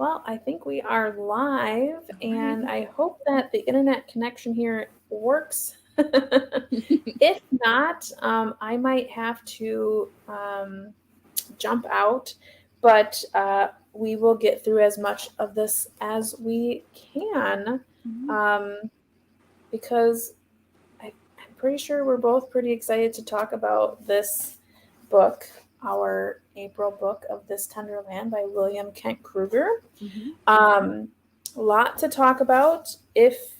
Well, I think we are live, and Alrighty. I hope that the internet connection here works. If not, I might have to jump out, but we will get through as much of this as we can Mhm. um, because I'm pretty sure we're both pretty excited to talk about this book, our April book of This Tender Land by William Kent Krueger. Mhm. Um, a lot to talk about. If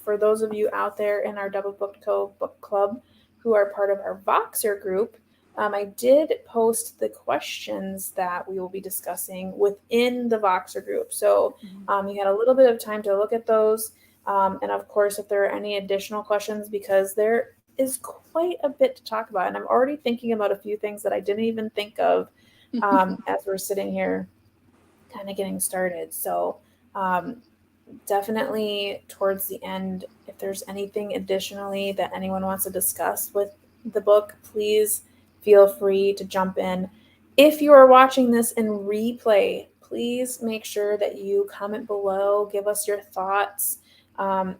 for those of you out there in our DoubleBookedCo book club who are part of our Voxer group, I did post the questions that we will be discussing within the Voxer group. So Mhm. you had a little bit of time to look at those. And of course, if there are any additional questions, because there is quite a bit to talk about, and I'm already thinking about a few things that I didn't even think of as we're sitting here kind of getting started. So, um, definitely towards the end, if there's anything additionally that anyone wants to discuss with the book, please feel free to jump in. If you are watching this in replay, please make sure that you comment below, give us your thoughts.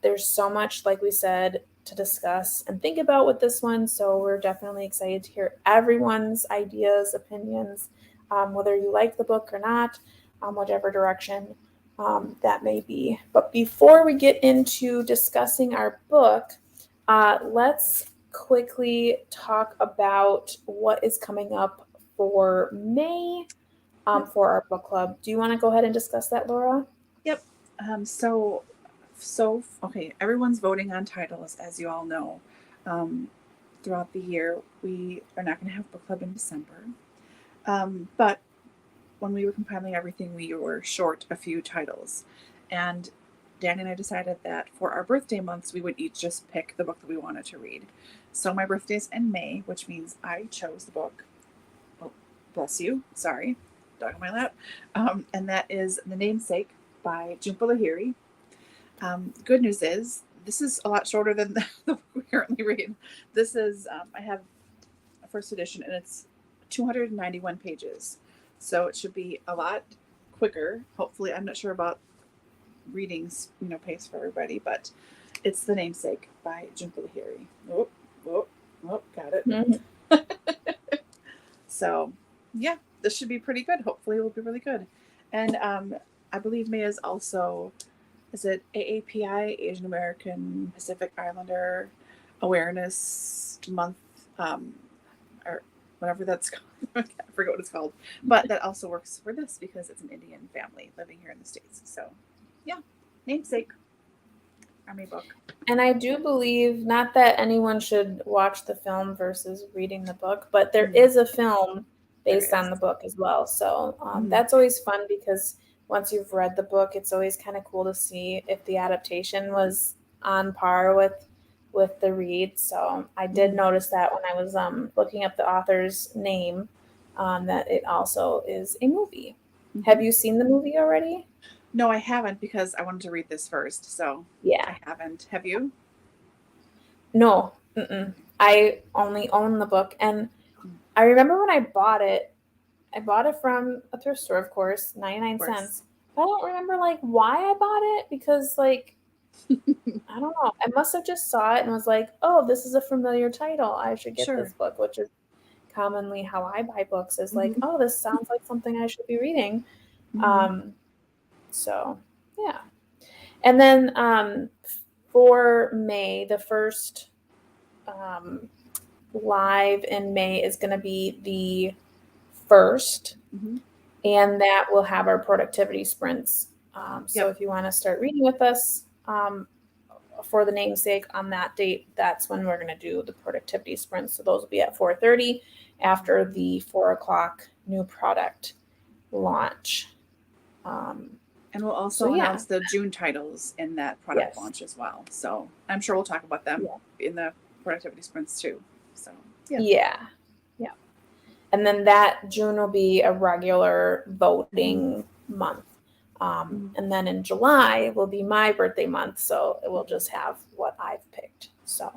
There's so much, like we said, to discuss and think about with this one. So we're definitely excited to hear everyone's ideas, opinions, whether you like the book or not, whatever direction that may be. But before we get into discussing our book, let's quickly talk about what is coming up for May Yep. for our book club. Do you want to go ahead and discuss that, Laura? Yep. Okay. Everyone's voting on titles, as you all know. Um, Throughout the year, we are not going to have book club in December. But when we were compiling everything, we were short a few titles, and Danny and I decided that for our birthday months, we would each just pick the book that we wanted to read. So my birthday's in May, which means I chose the book. Oh, bless you. Sorry, dog on my lap. And that is The Namesake by Jhumpa Lahiri. Good news is this is a lot shorter than the book we currently read. This is I have a first edition, and it's 291 pages, so it should be a lot quicker. Hopefully, I'm not sure about reading's pace for everybody, but it's The Namesake by Jhumpa Lahiri. Oh, oh, oh, got it. Mhm. So, yeah, this should be pretty good. Hopefully, it will be really good. And I believe May is also, is it AAPI, Asian American Pacific Islander Awareness Month, or whatever that's called. I forget what it's called. But that also works for this because it's an Indian family living here in the States. So, yeah, Namesake, Army book. And I do believe, not that anyone should watch the film versus reading the book, but there Mm, is a film there based on is. the book as well. So Mm, that's always fun because once you've read the book, it's always kind of cool to see if the adaptation was on par with the read. So I did mm, notice that when I was looking up the author's name, that it also is a movie. mm-hmm. Have you seen the movie already? No, I haven't because I wanted to read this first. So Yeah. I haven't. Have you? No. Mm-mm. Okay. I only own the book, and Mm, I remember when I bought it from a thrift store, of course, of 99 course. cents. But I don't remember like why I bought it because like I don't know. I must have just saw it and was like, "Oh, this is a familiar title. I should get this Sure. book," which is commonly how I buy books is like, Mm-hmm. "Oh, this sounds like something I should be reading." Mm-hmm. Um so, yeah. And then for May, the first um live in May is going to be the first, Mm-hmm. and that will have our productivity sprints. So Yep. if you want to start reading with us for the namesake on that date, that's when we're going to do the productivity sprints. So those will be at 4:30 Mm-hmm. after the 4 o'clock new product launch. Um, And we'll so also yeah, announce the June titles in that product yes, launch as well. So I'm sure we'll talk about them yeah, in the productivity sprints too. So, yeah. yeah, yeah. And then that June will be a regular Mm-hmm. voting month. Mm-hmm. And then in July will be my birthday month, so it will Mm-hmm. just have what I've picked. So,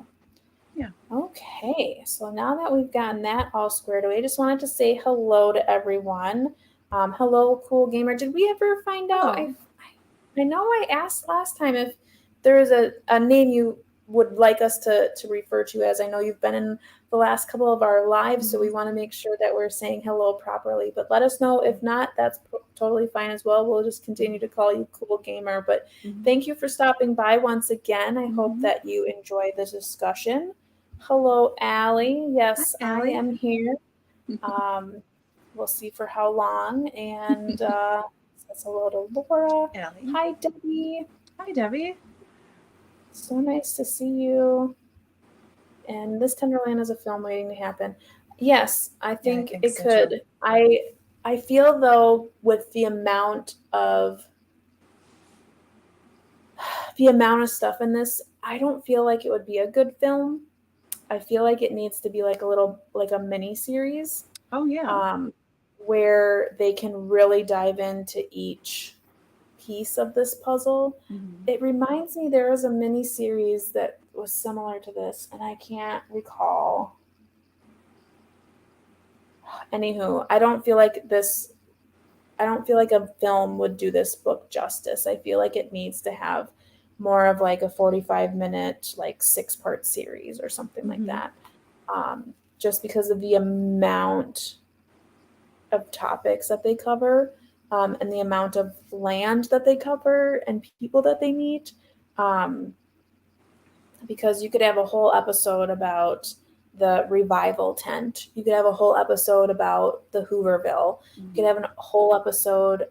Yeah. okay. So now that we've gotten that all squared away, I just wanted to say hello to everyone. Hello, cool gamer. Did we ever find out? Hello. I know I asked last time if there is a name you would like us to refer to as. I know you've been in the last couple of our lives, so we want to make sure that we're saying hello properly. But let us know. If not, that's totally fine as well. We'll just continue to call you Cool Gamer. But thank you for stopping by once again. I hope that you enjoy the discussion. Hello, Allie. Yes, Hi, Allie. I am here. We'll see for how long. And says hello to Laura. Allie. Hi, Debbie. Hi, Debbie. So nice to see you. And this Tenderland is a film waiting to happen. Yes, I think it so could. too. I feel though with the amount of stuff in this, I don't feel like it would be a good film. I feel like it needs to be like a mini series. Oh yeah. Where they can really dive into each piece of this puzzle. It reminds me there was a mini series that was similar to this, and I can't recall. Anywho, I don't feel like a film would do this book justice. I feel like it needs to have more of like a 45-minute, like 6-part series or something like that. Just because of the amount of topics that they cover, and the amount of land that they cover and people that they meet. Because you could have a whole episode about the revival tent. You could have a whole episode about the Hooverville. You could have a whole episode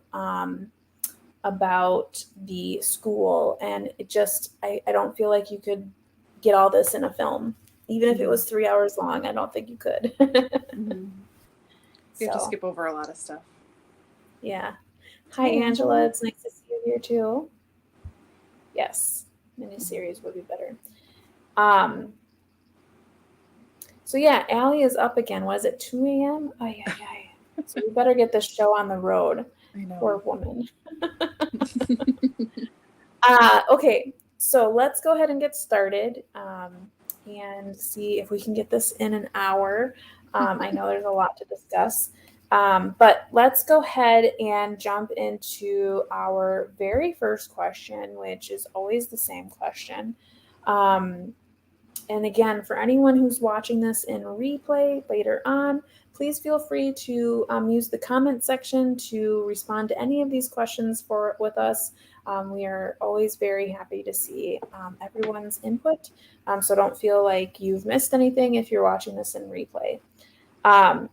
about the school. And it just, I don't feel like you could get all this in a film. Even if it was 3 hours long, I don't think you could. You have to skip over a lot of stuff. Yeah. Hi, Angela. It's nice to see you here too. Yes, miniseries would be better. So yeah, Allie is up again. Was it 2 a.m.? So we better get this show on the road. I know. Poor woman. Okay, so let's go ahead and get started and see if we can get this in an hour. I know there's a lot to discuss, but let's go ahead and jump into our very first question, which is always the same question. And again, for anyone who's watching this in replay later on, please feel free to use the comment section to respond to any of these questions with us. We are always very happy to see everyone's input. So don't feel like you've missed anything if you're watching this in replay.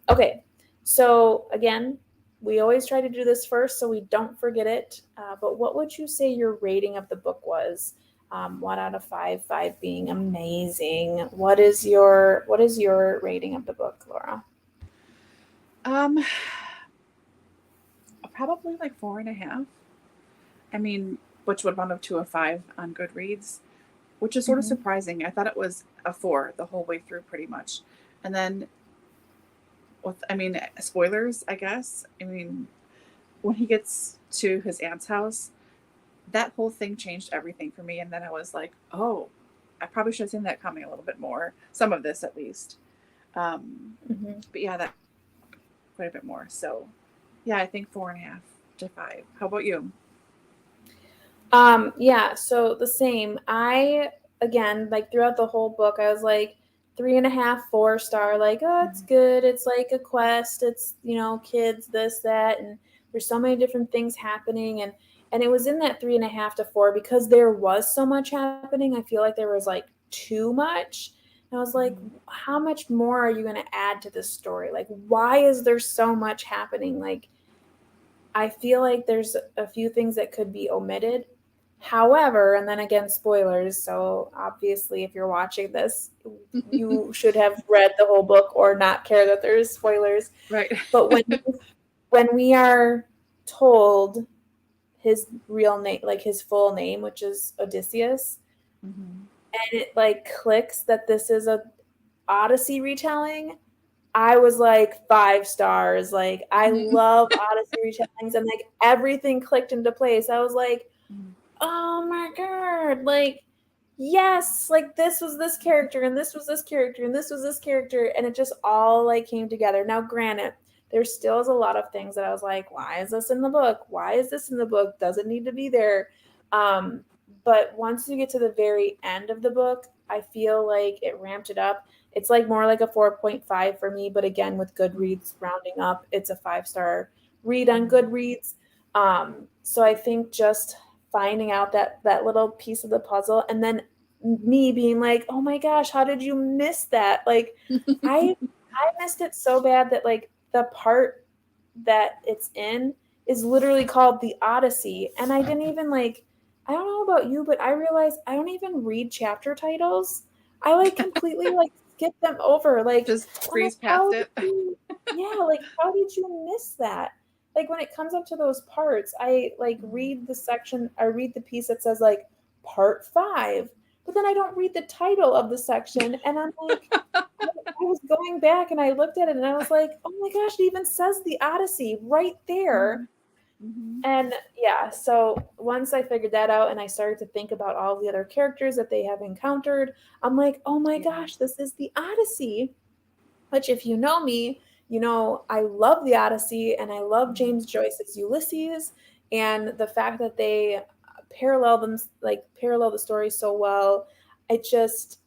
Okay, so again, we always try to do this first so we don't forget it. But what would you say your rating of the book was? 1 out of 5, 5 being amazing. What is your rating of the book, Laura? Probably like 4.5. I mean, which would run up to a 5 on Goodreads, which is sort of surprising. I thought it was a 4 the whole way through, pretty much. And then, spoilers, I guess. I mean, when he gets to his aunt's house, that whole thing changed everything for me. And then I was like, oh, I probably should have seen that coming a little bit more. Some of this, at least. But yeah, that quite a bit more. So yeah, I think 4.5 to 5. How about you? Yeah, so the same. Again, like throughout the whole book, I was like 3.5, 4 star, like, oh, it's good. It's like a quest. It's, kids, this, that, and there's so many different things happening. And it was in that 3.5 to 4 because there was so much happening. I feel like there was like too much. And I was like, how much more are you going to add to this story? Like, why is there so much happening? Like, I feel like there's a few things that could be omitted. However, and then again, spoilers. So obviously, if you're watching this, you should have read the whole book or not care that there's spoilers. Right. But when we are told his real name, like his full name, which is Odysseus, and it like clicks that this is a Odyssey retelling, I was like 5 stars. Like, I love Odyssey retellings, and like everything clicked into place. I was like, oh my God, like, yes, like this was this character, and this was this character, and this was this character, and it just all like came together. Now, granted, there still is a lot of things that I was like, why is this in the book? Why is this in the book? Does it need to be there? But once you get to the very end of the book, I feel like it ramped it up. It's like more like a 4.5 for me, but again, with Goodreads rounding up, it's a 5-star read on Goodreads. So I think just finding out that little piece of the puzzle, and then me being like, oh my gosh, how did you miss that? Like I missed it so bad that like the part that it's in is literally called the Odyssey. And I didn't even like, I don't know about you, but I realized I don't even read chapter titles. I like completely like skip them over. Like just I'm like, breeze past it. yeah, like how did you miss that? Like when it comes up to those parts, I like read the section, I read the piece that says like part 5, but then I don't read the title of the section, and I'm like, I was going back and I looked at it and I was like, oh my gosh, it even says the Odyssey right there. Mm-hmm. And yeah, so once I figured that out and I started to think about all the other characters that they have encountered, I'm like, oh my gosh, this is the Odyssey. Which, if you know me, you know I love the Odyssey and I love James Joyce's Ulysses, and the fact that they parallel the story so well. It just,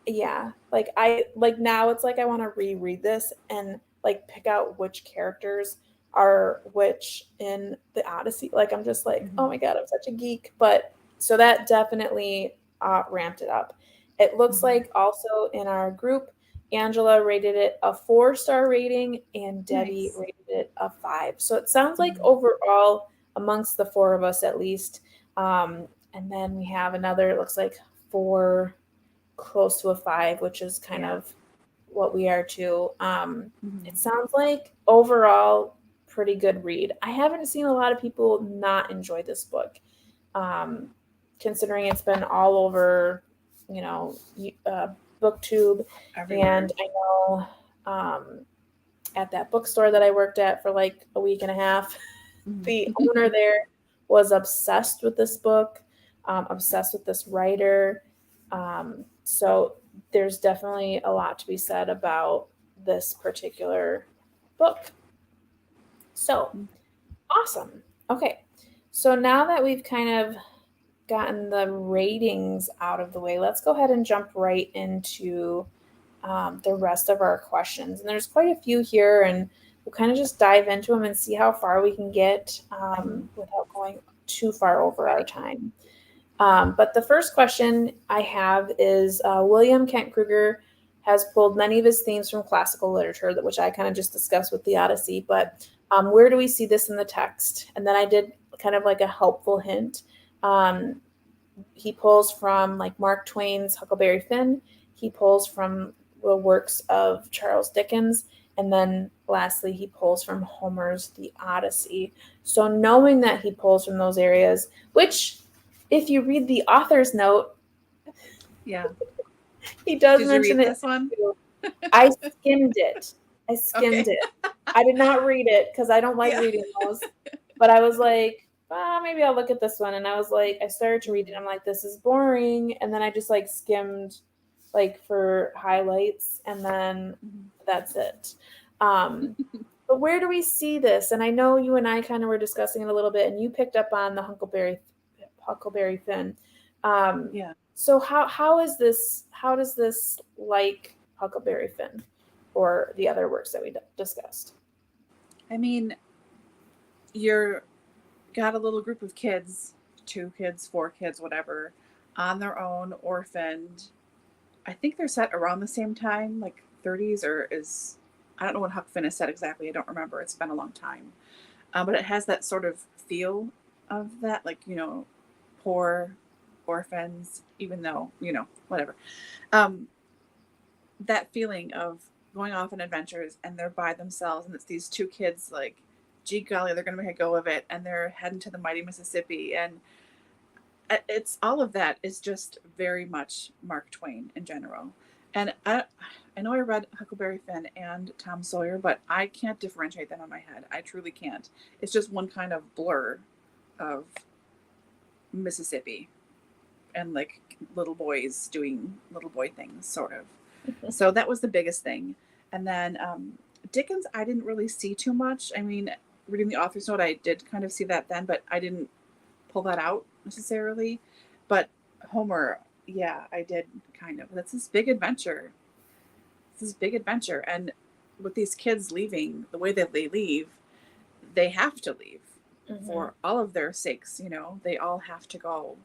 yeah, like I like now it's like I want to reread this and like pick out which characters are which in the Odyssey. Like I'm just like, oh my god, I'm such a geek. But so that definitely ramped it up. It looks like also in our group, Angela rated it a 4-star rating and Debbie rated it a 5. So it sounds like overall amongst the 4 of us at least. And then we have another, it looks like 4 close to a 5, which is kind of what we are too. It sounds like overall pretty good read. I haven't seen a lot of people not enjoy this book, considering it's been all over, BookTube. Everywhere. And I know at that bookstore that I worked at for like a week and a half, the owner there was obsessed with this book, obsessed with this writer. So there's definitely a lot to be said about this particular book. So awesome. Okay. So now that we've kind of gotten the ratings out of the way, let's go ahead and jump right into the rest of our questions. And there's quite a few here, and we'll kind of just dive into them and see how far we can get without going too far over our time. But the first question I have is William Kent Krueger has pulled many of his themes from classical literature, which I kind of just discussed with the Odyssey, but where do we see this in the text? And then I did kind of like a helpful hint. He pulls from like Mark Twain's Huckleberry Finn. He pulls from the works of Charles Dickens. And then lastly, he pulls from Homer's The Odyssey. So knowing that he pulls from those areas, which if you read the author's note, he does Did mention you read it. This one? I skimmed it. It. I did not read it because I don't like reading those. But I was like, maybe I'll look at this one. And I was like, I started to read it. I'm like, this is boring. And then I just like skimmed like for highlights. And then that's it. But where do we see this? And I know you and I kind of were discussing it a little bit, and you picked up on the Huckleberry Finn. So how is this? How does this like Huckleberry Finn or the other works that we discussed? I mean, you're got a little group of kids, 2 kids, 4 kids, whatever, on their own, orphaned. I think they're set around the same time, like 30s, or is, I don't know when Huck Finn is set exactly. I don't remember. It's been a long time. But it has that sort of feel of that, like, poor orphans, even though, whatever. That feeling of going off on adventures and they're by themselves, and it's these 2 kids like, gee golly, they're going to make a go of it, and they're heading to the mighty Mississippi. And it's all of that is just very much Mark Twain in general. And I know I read Huckleberry Finn and Tom Sawyer, but I can't differentiate them in my head. I truly can't. It's just one kind of blur of Mississippi and like little boys doing little boy things, sort of. So that was the biggest thing. And then Dickens, I didn't really see too much. I mean, reading the author's note, I did kind of see that then, but I didn't pull that out necessarily. But Homer, yeah, I did kind of. That's this big adventure. It's this big adventure. And with these kids leaving, the way that they leave, they have to leave for all of their sakes, you know, they all have to go.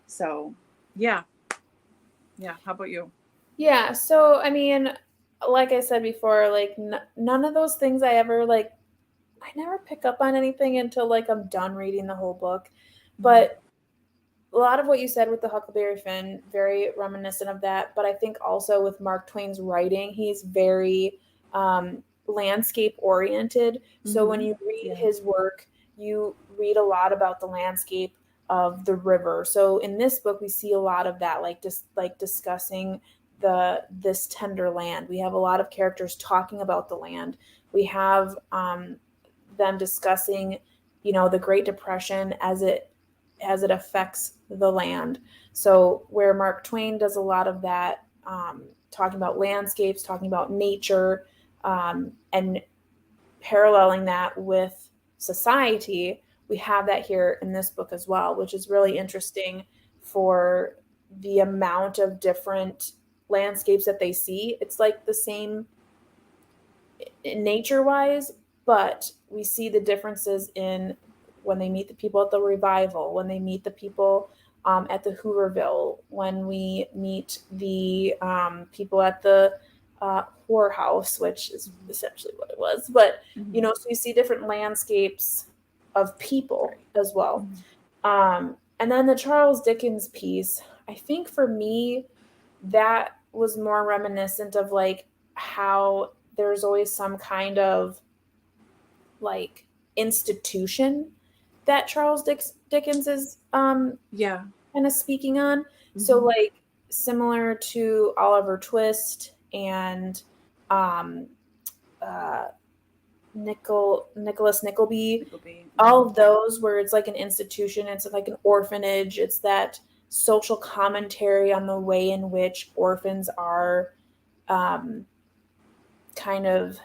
So, yeah. Yeah. How about you? Yeah. So, I mean, like I said before, like none of those things I ever like, I never pick up on anything until like I'm done reading the whole book. But a lot of what you said with the Huckleberry Finn, very reminiscent of that. But I think also with Mark Twain's writing, he's very landscape oriented. So when you read his work, you read a lot about the landscape of the river. So in this book, we see a lot of that, like just like discussing this tender land. We have a lot of characters talking about the land. We have them discussing, you know, the Great Depression as it affects the land. So where Mark Twain does a lot of that, talking about landscapes, talking about nature, and paralleling that with society, we have that here in this book as well, which is really interesting for the amount of different landscapes that they see. It's like the same nature-wise, but we see the differences in when they meet the people at the revival, when they meet the people at the Hooverville, when we meet the people at the whorehouse, which is essentially what it was. But, you know, so you see different landscapes of people as well. And then the Charles Dickens piece, I think for me, that was more reminiscent of like how there's always some kind of like institution that Charles Dickens is kind of speaking on. So like similar to Oliver Twist and Nicholas Nickleby, all of those where it's like an institution, it's like an orphanage, it's that social commentary on the way in which orphans are kind of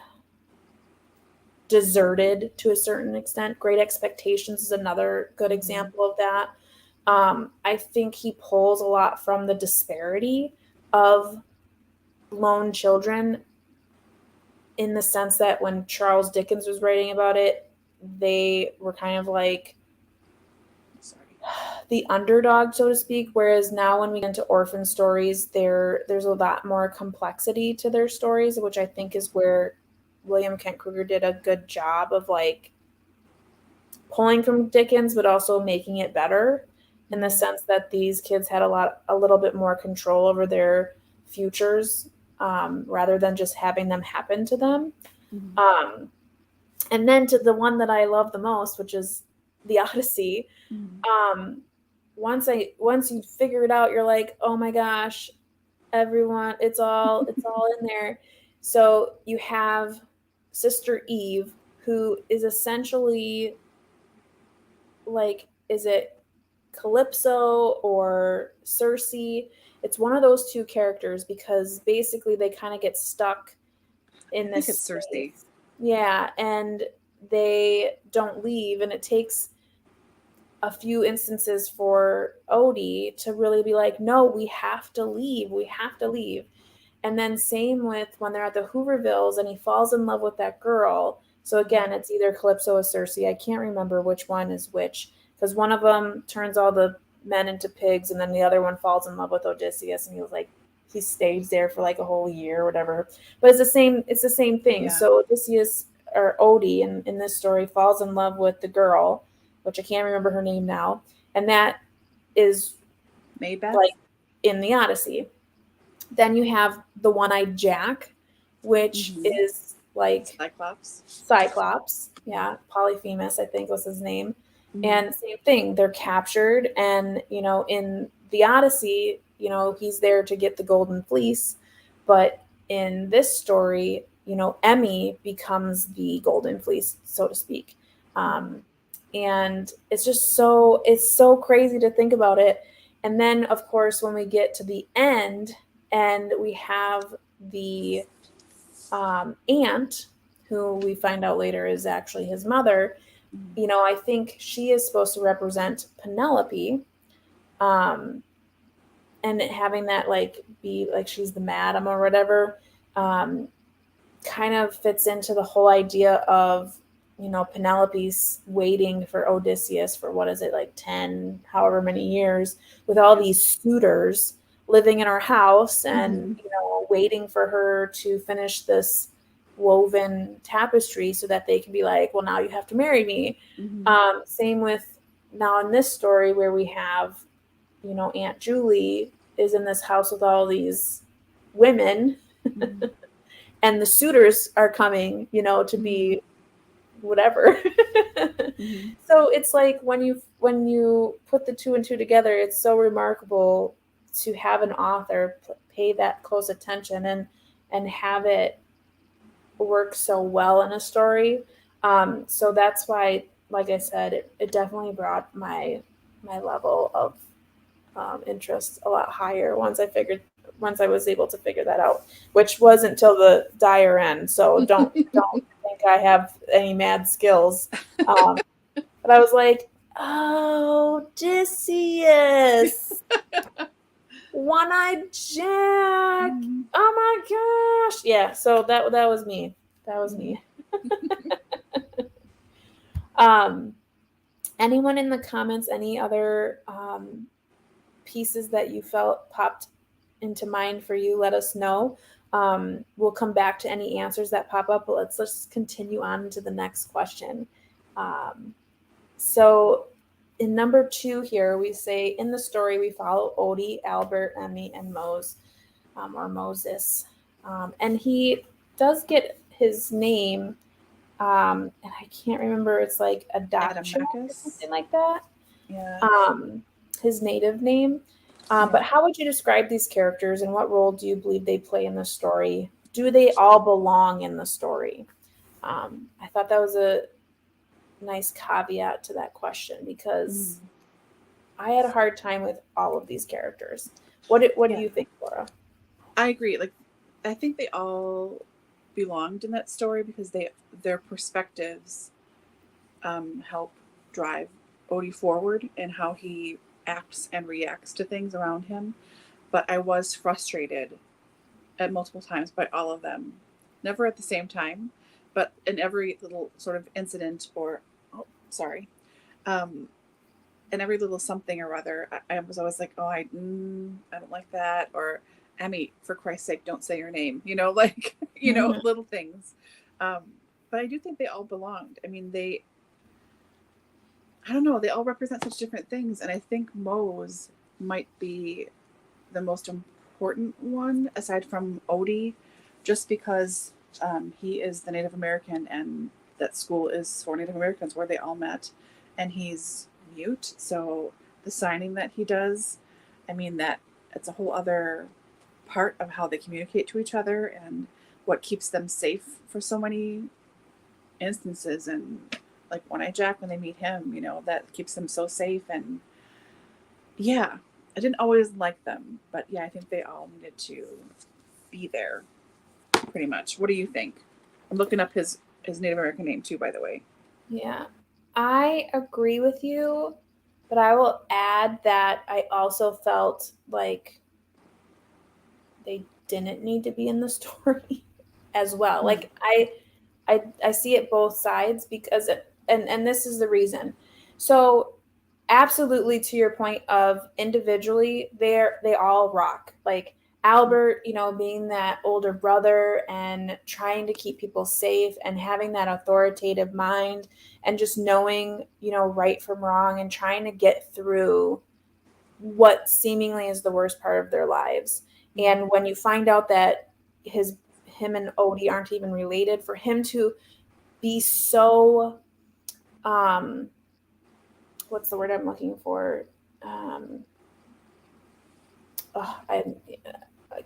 deserted to a certain extent. Great Expectations is another good example of that. I think he pulls a lot from the disparity of lone children, in the sense that when Charles Dickens was writing about it, they were kind of like the underdog, so to speak. Whereas now when we get into orphan stories, there's a lot more complexity to their stories, which I think is where William Kent Krueger did a good job of like pulling from Dickens, but also making it better, in the sense that these kids had a little bit more control over their futures, rather than just having them happen to them. And then to the one that I love the most, which is the Odyssey. Once you figure it out, you're like, oh my gosh, everyone, it's all in there. So you have Sister Eve, who is essentially like, is it Calypso or Circe? It's one of those two characters, because basically they kind of get stuck in this. I think it's Circe. Yeah, and they don't leave, and it takes a few instances for Odie to really be like, no, we have to leave. And then same with when they're at the Hoovervilles and he falls in love with that girl. So again, it's either Calypso or Circe. I can't remember which one is which, because one of them turns all the men into pigs, and then the other one falls in love with Odysseus, and he stays there for like a whole year or whatever. But it's the same thing. Yeah. So Odysseus, or Odie in this story, falls in love with the girl, which I can't remember her name now, and that is Maybeth, like in the Odyssey. Then you have the One-Eyed Jack, which is like Cyclops. Yeah, Polyphemus, I think was his name. And same thing, they're captured, and in the Odyssey, he's there to get the golden fleece, but in this story, Emmy becomes the golden fleece, so to speak. And it's just it's so crazy to think about it. And then, of course, when we get to the end and we have the aunt, who we find out later is actually his mother, you know, I think she is supposed to represent Penelope, and having that like be like she's the madam or whatever, kind of fits into the whole idea of, you know, Penelope's waiting for Odysseus for what is it, like 10, however many years, with all these suitors living in her house and, you know, waiting for her to finish this woven tapestry so that they can be like, well, now you have to marry me. Same with now in this story where we have, you know, Aunt Julie is in this house with all these women and the suitors are coming, you know, to be whatever. So it's like when you put the two and two together, it's so remarkable to have an author pay that close attention and have it work so well in a story. So that's why, like I said, it definitely brought my level of interest a lot higher once I was able to figure that out, which wasn't until the dire end. So don't think I have any mad skills. But I was like, oh, Odysseus, one-eyed Jack. Oh my gosh. Yeah. So that was me. That was me. Anyone in the comments, any other pieces that you felt popped into mind for you, let us know. We'll come back to any answers that pop up, but let's continue on to the next question. So in number 2 here, we say, in the story, we follow Odie, Albert, Emmy, and Mose, or Moses. And he does get his name, and I can't remember, it's like Adachuk or something like that. Yeah. His native name. But how would you describe these characters, and what role do you believe they play in the story? Do they all belong in the story? I thought that was a nice caveat to that question, because I had a hard time with all of these characters. What do you think, Laura? I agree. Like, I think they all belonged in that story because their perspectives help drive Odie forward and how he acts and reacts to things around him. But I was frustrated at multiple times by all of them. Never at the same time, but in every little sort of incident in every little something or other, I was always like, oh, I don't like that. Or, Emmy, for Christ's sake, don't say your name. You know, like, you know, little things. But I do think they all belonged. I mean, I don't know, they all represent such different things. And I think Mose might be the most important one, aside from Odie, just because he is the Native American, and that school is for Native Americans where they all met. And he's mute. So the signing that he does, I mean, that it's a whole other part of how they communicate to each other and what keeps them safe for so many instances. And like One-Eyed Jack, when they meet him, you know, that keeps them so safe. And yeah, I didn't always like them, but yeah, I think they all needed to be there pretty much. What do you think? I'm looking up his Native American name too, by the way. Yeah, I agree with you, but I will add that I also felt like they didn't need to be in the story as well. Like I see it both sides, because and this is the reason. So absolutely, to your point of individually, they all rock. Like Albert, you know, being that older brother and trying to keep people safe and having that authoritative mind and just knowing, you know, right from wrong and trying to get through what seemingly is the worst part of their lives. And when you find out that him and Odie aren't even related, for him to be so, what's the word I'm looking for? I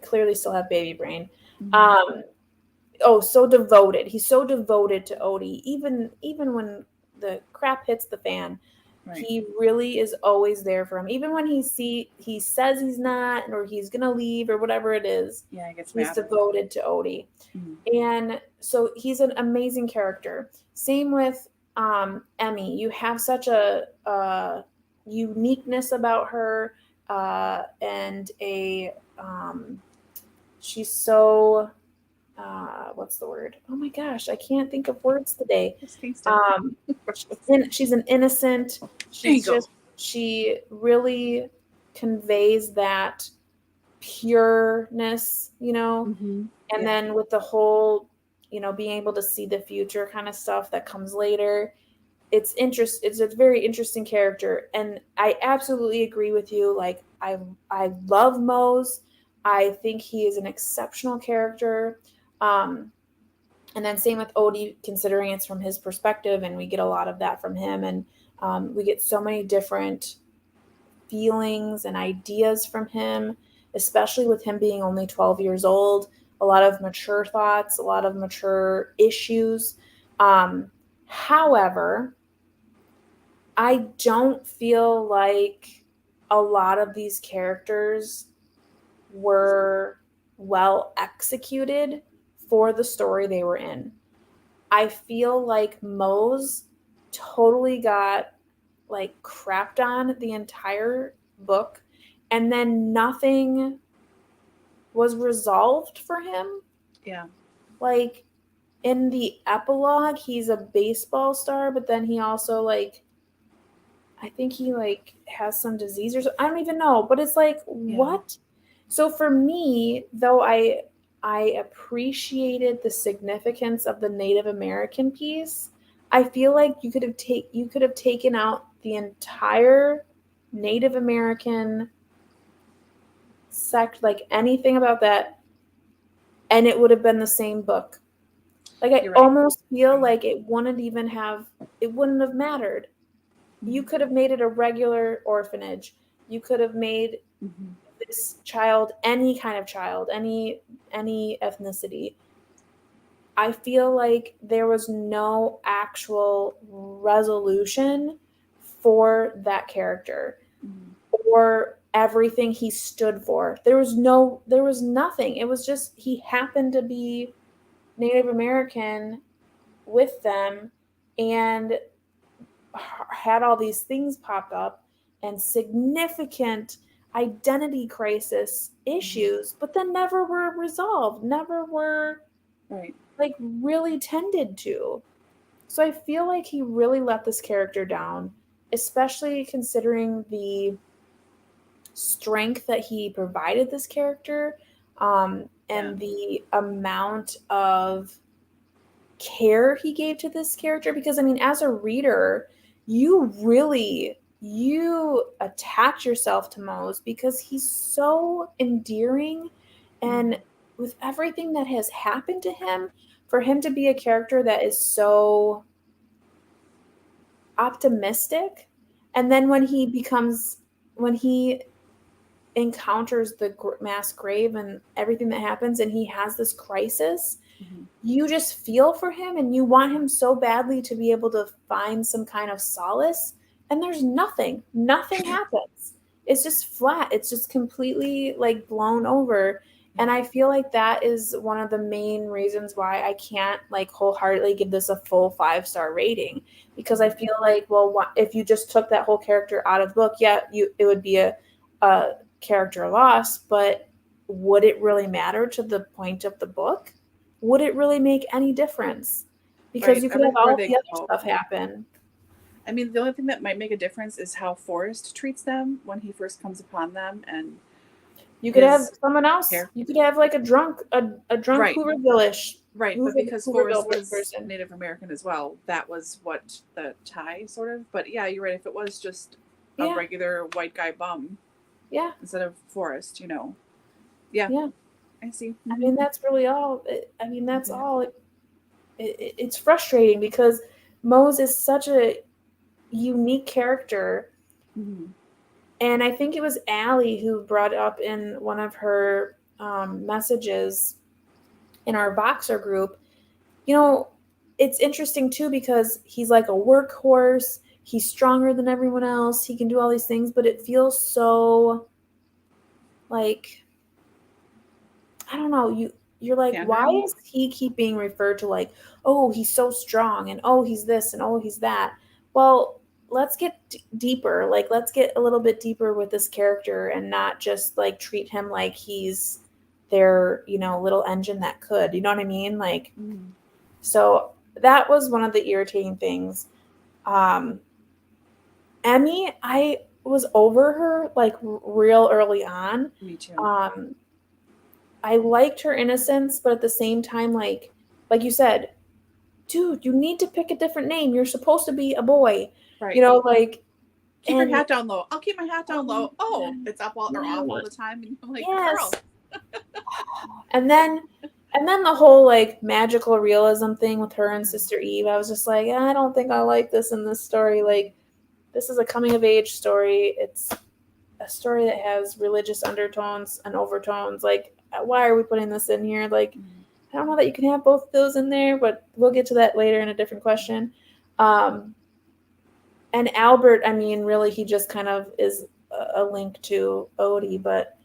clearly still have baby brain. So devoted. He's so devoted to Odie, even when the crap hits the fan. Right. He really is always there for him. Even when he says he's not, or he's going to leave, or whatever it is, Yeah, he gets he's mad. devoted to Odie. And so he's an amazing character. Same with Emmy. You have such a uniqueness about her, and she's so what's the word? Oh my gosh, I can't think of words today. She's an innocent. She really conveys that pureness, and then with the whole, being able to see the future kind of stuff that comes later. It's a very interesting character, and I absolutely agree with you. Like I love Mose. I think he is an exceptional character. And then same with Odie, considering it's from his perspective, and we get a lot of that from him, and we get so many different feelings and ideas from him, especially with him being only 12 years old. A lot of mature thoughts, a lot of mature issues. However, I don't feel like a lot of these characters were well executed for the story they were in. I feel like Mose totally got like crapped on the entire book, and then nothing was resolved for him. Yeah. Like in the epilogue, he's a baseball star, but then he also I think he has some disease or something. I don't even know, but it's like, what? So for me, though, I appreciated the significance of the Native American piece. I feel like you could have taken out the entire Native American sect, like anything about that, and it would have been the same book. Like I almost feel like it wouldn't have mattered. You could have made it a regular orphanage. You could have made this child any kind of child, any ethnicity. I feel like there was no actual resolution for that character or everything he stood for. There was nothing. It was just he happened to be Native American with them and had all these things pop up and significant identity crisis issues, but then never were resolved, never were really tended to. So I feel like he really let this character down, especially considering the strength that he provided this character, and the amount of care he gave to this character. Because I mean, as a reader, you attach yourself to Mose because he's so endearing, and with everything that has happened to him, for him to be a character that is so optimistic, and then when he encounters the mass grave and everything that happens, and he has this crisis, you just feel for him, and you want him so badly to be able to find some kind of solace, and there's nothing happens. It's just flat. It's just completely blown over. And I feel like that is one of the main reasons why I can't wholeheartedly give this a full 5-star rating, because I feel like, well, if you just took that whole character out of the book, it would be a character loss, but would it really matter to the point of the book? Would it really make any difference? Because you could have all the other stuff happen. I mean, the only thing that might make a difference is how Forrest treats them when he first comes upon them, and you could have someone else. You could have a drunk Hooverville-ish. Right, but because Forrest was Native American as well, that was what the tie sort of. But yeah, you're right. If it was just a regular white guy bum, instead of Forrest, Yeah. I see. I mean, that's really all. That's all. It's frustrating because Mose is such a unique character. And I think it was Allie who brought up in one of her messages in our Voxer group, it's interesting too, because he's like a workhorse. he's stronger than everyone else. He can do all these things, but it feels so like, I don't know, you're like, why is he keep being referred to like, oh, he's so strong, and oh, he's this, and oh, he's that. Well, let's get deeper. Like, let's get a little bit deeper with this character and not just like treat him like he's their, little engine that could. You know what I mean? Like, so that was one of the irritating things. Emmy, I was over her like real early on. Me too. I liked her innocence, but at the same time, like you said, dude, you need to pick a different name. You're supposed to be a boy, right? Like, keep your hat down low. I'll keep my hat down low. Oh, it's up all or off all the time, and I'm like, yes. Girl. and then the whole like magical realism thing with her and Sister Eve. I was just like, I don't think I like this in this story. Like, this is a coming of age story. It's a story that has religious undertones and overtones. Like, why are we putting this in here? Like, I don't know that you can have both of those in there, but we'll get to that later in a different question. And Albert, I mean, really, he just kind of is a link to Odie. But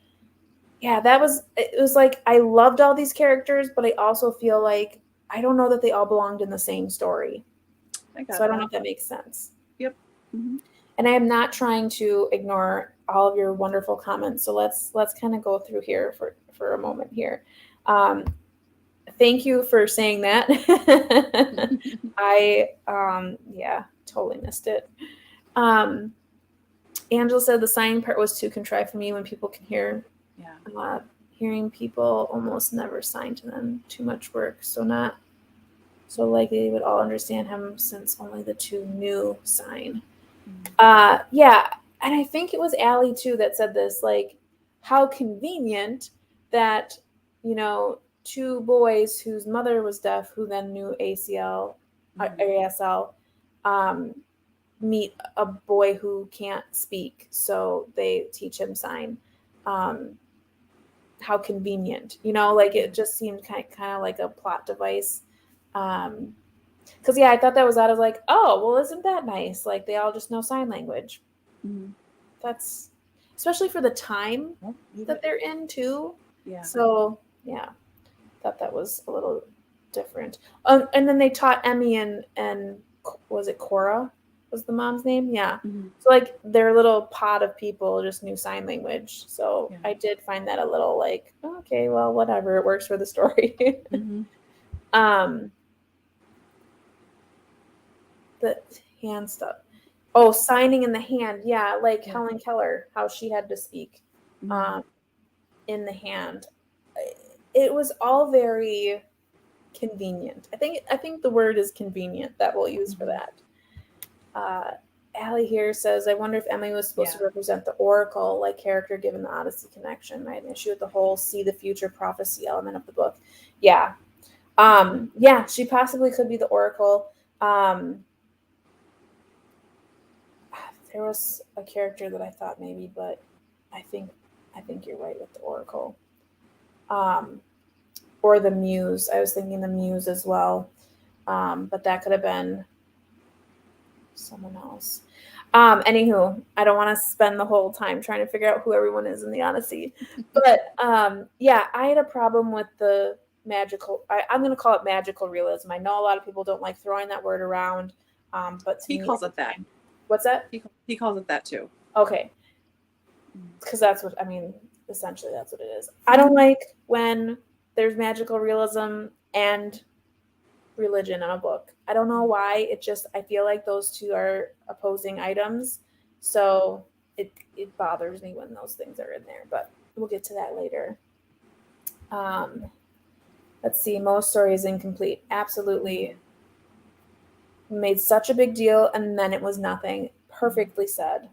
yeah, it was like, I loved all these characters, but I also feel like I don't know that they all belonged in the same story. I don't know if that makes sense. Yep. Mm-hmm. And I am not trying to ignore all of your wonderful comments. So let's kind of go through here for a moment here. Thank you for saying that. I totally missed it. Angela said the signing part was too contrived for me when people can hear. Yeah. Hearing people almost never sign to them. Too much work. So not so likely they would all understand him since only the two new sign. Yeah, and I think it was Allie too that said this, like, how convenient that, two boys whose mother was deaf, who then knew ASL, meet a boy who can't speak, so they teach him sign. How convenient, like, it just seemed kind of like a plot device. Because, I thought that was out of like, oh, well, isn't that nice? Like, they all just know sign language. Mm-hmm. That's, especially for the time that they're in, too. Yeah. So, yeah, thought that was a little different. And then they taught Emmy and was it Cora was the mom's name? Yeah. Mm-hmm. So, like, their little pod of people just knew sign language. So I did find that a little like, okay, well, whatever. It works for the story. The hand stuff. Oh, signing in the hand. Yeah, like Helen Keller, how she had to speak in the hand. It was all very convenient. I think the word is convenient that we'll use for that. Allie here says, I wonder if Emily was supposed to represent the Oracle, like character given the Odyssey connection. I had an issue with the whole see the future prophecy element of the book. Yeah. She possibly could be the Oracle. There was a character that I thought maybe, but I think you're right with the Oracle. Or the Muse. I was thinking the Muse as well. But that could have been someone else. Anywho, I don't want to spend the whole time trying to figure out who everyone is in the Odyssey. But I had a problem with the magical. I'm going to call it magical realism. I know a lot of people don't like throwing that word around, but he calls it that. What's that? He calls it that too. Okay. Because that's what, essentially that's what it is. I don't like when there's magical realism and religion in a book. I don't know why. I feel like those two are opposing items. So it bothers me when those things are in there, but we'll get to that later. Let's see. Most story is incomplete. Absolutely. Made such a big deal, and then it was nothing. Perfectly said.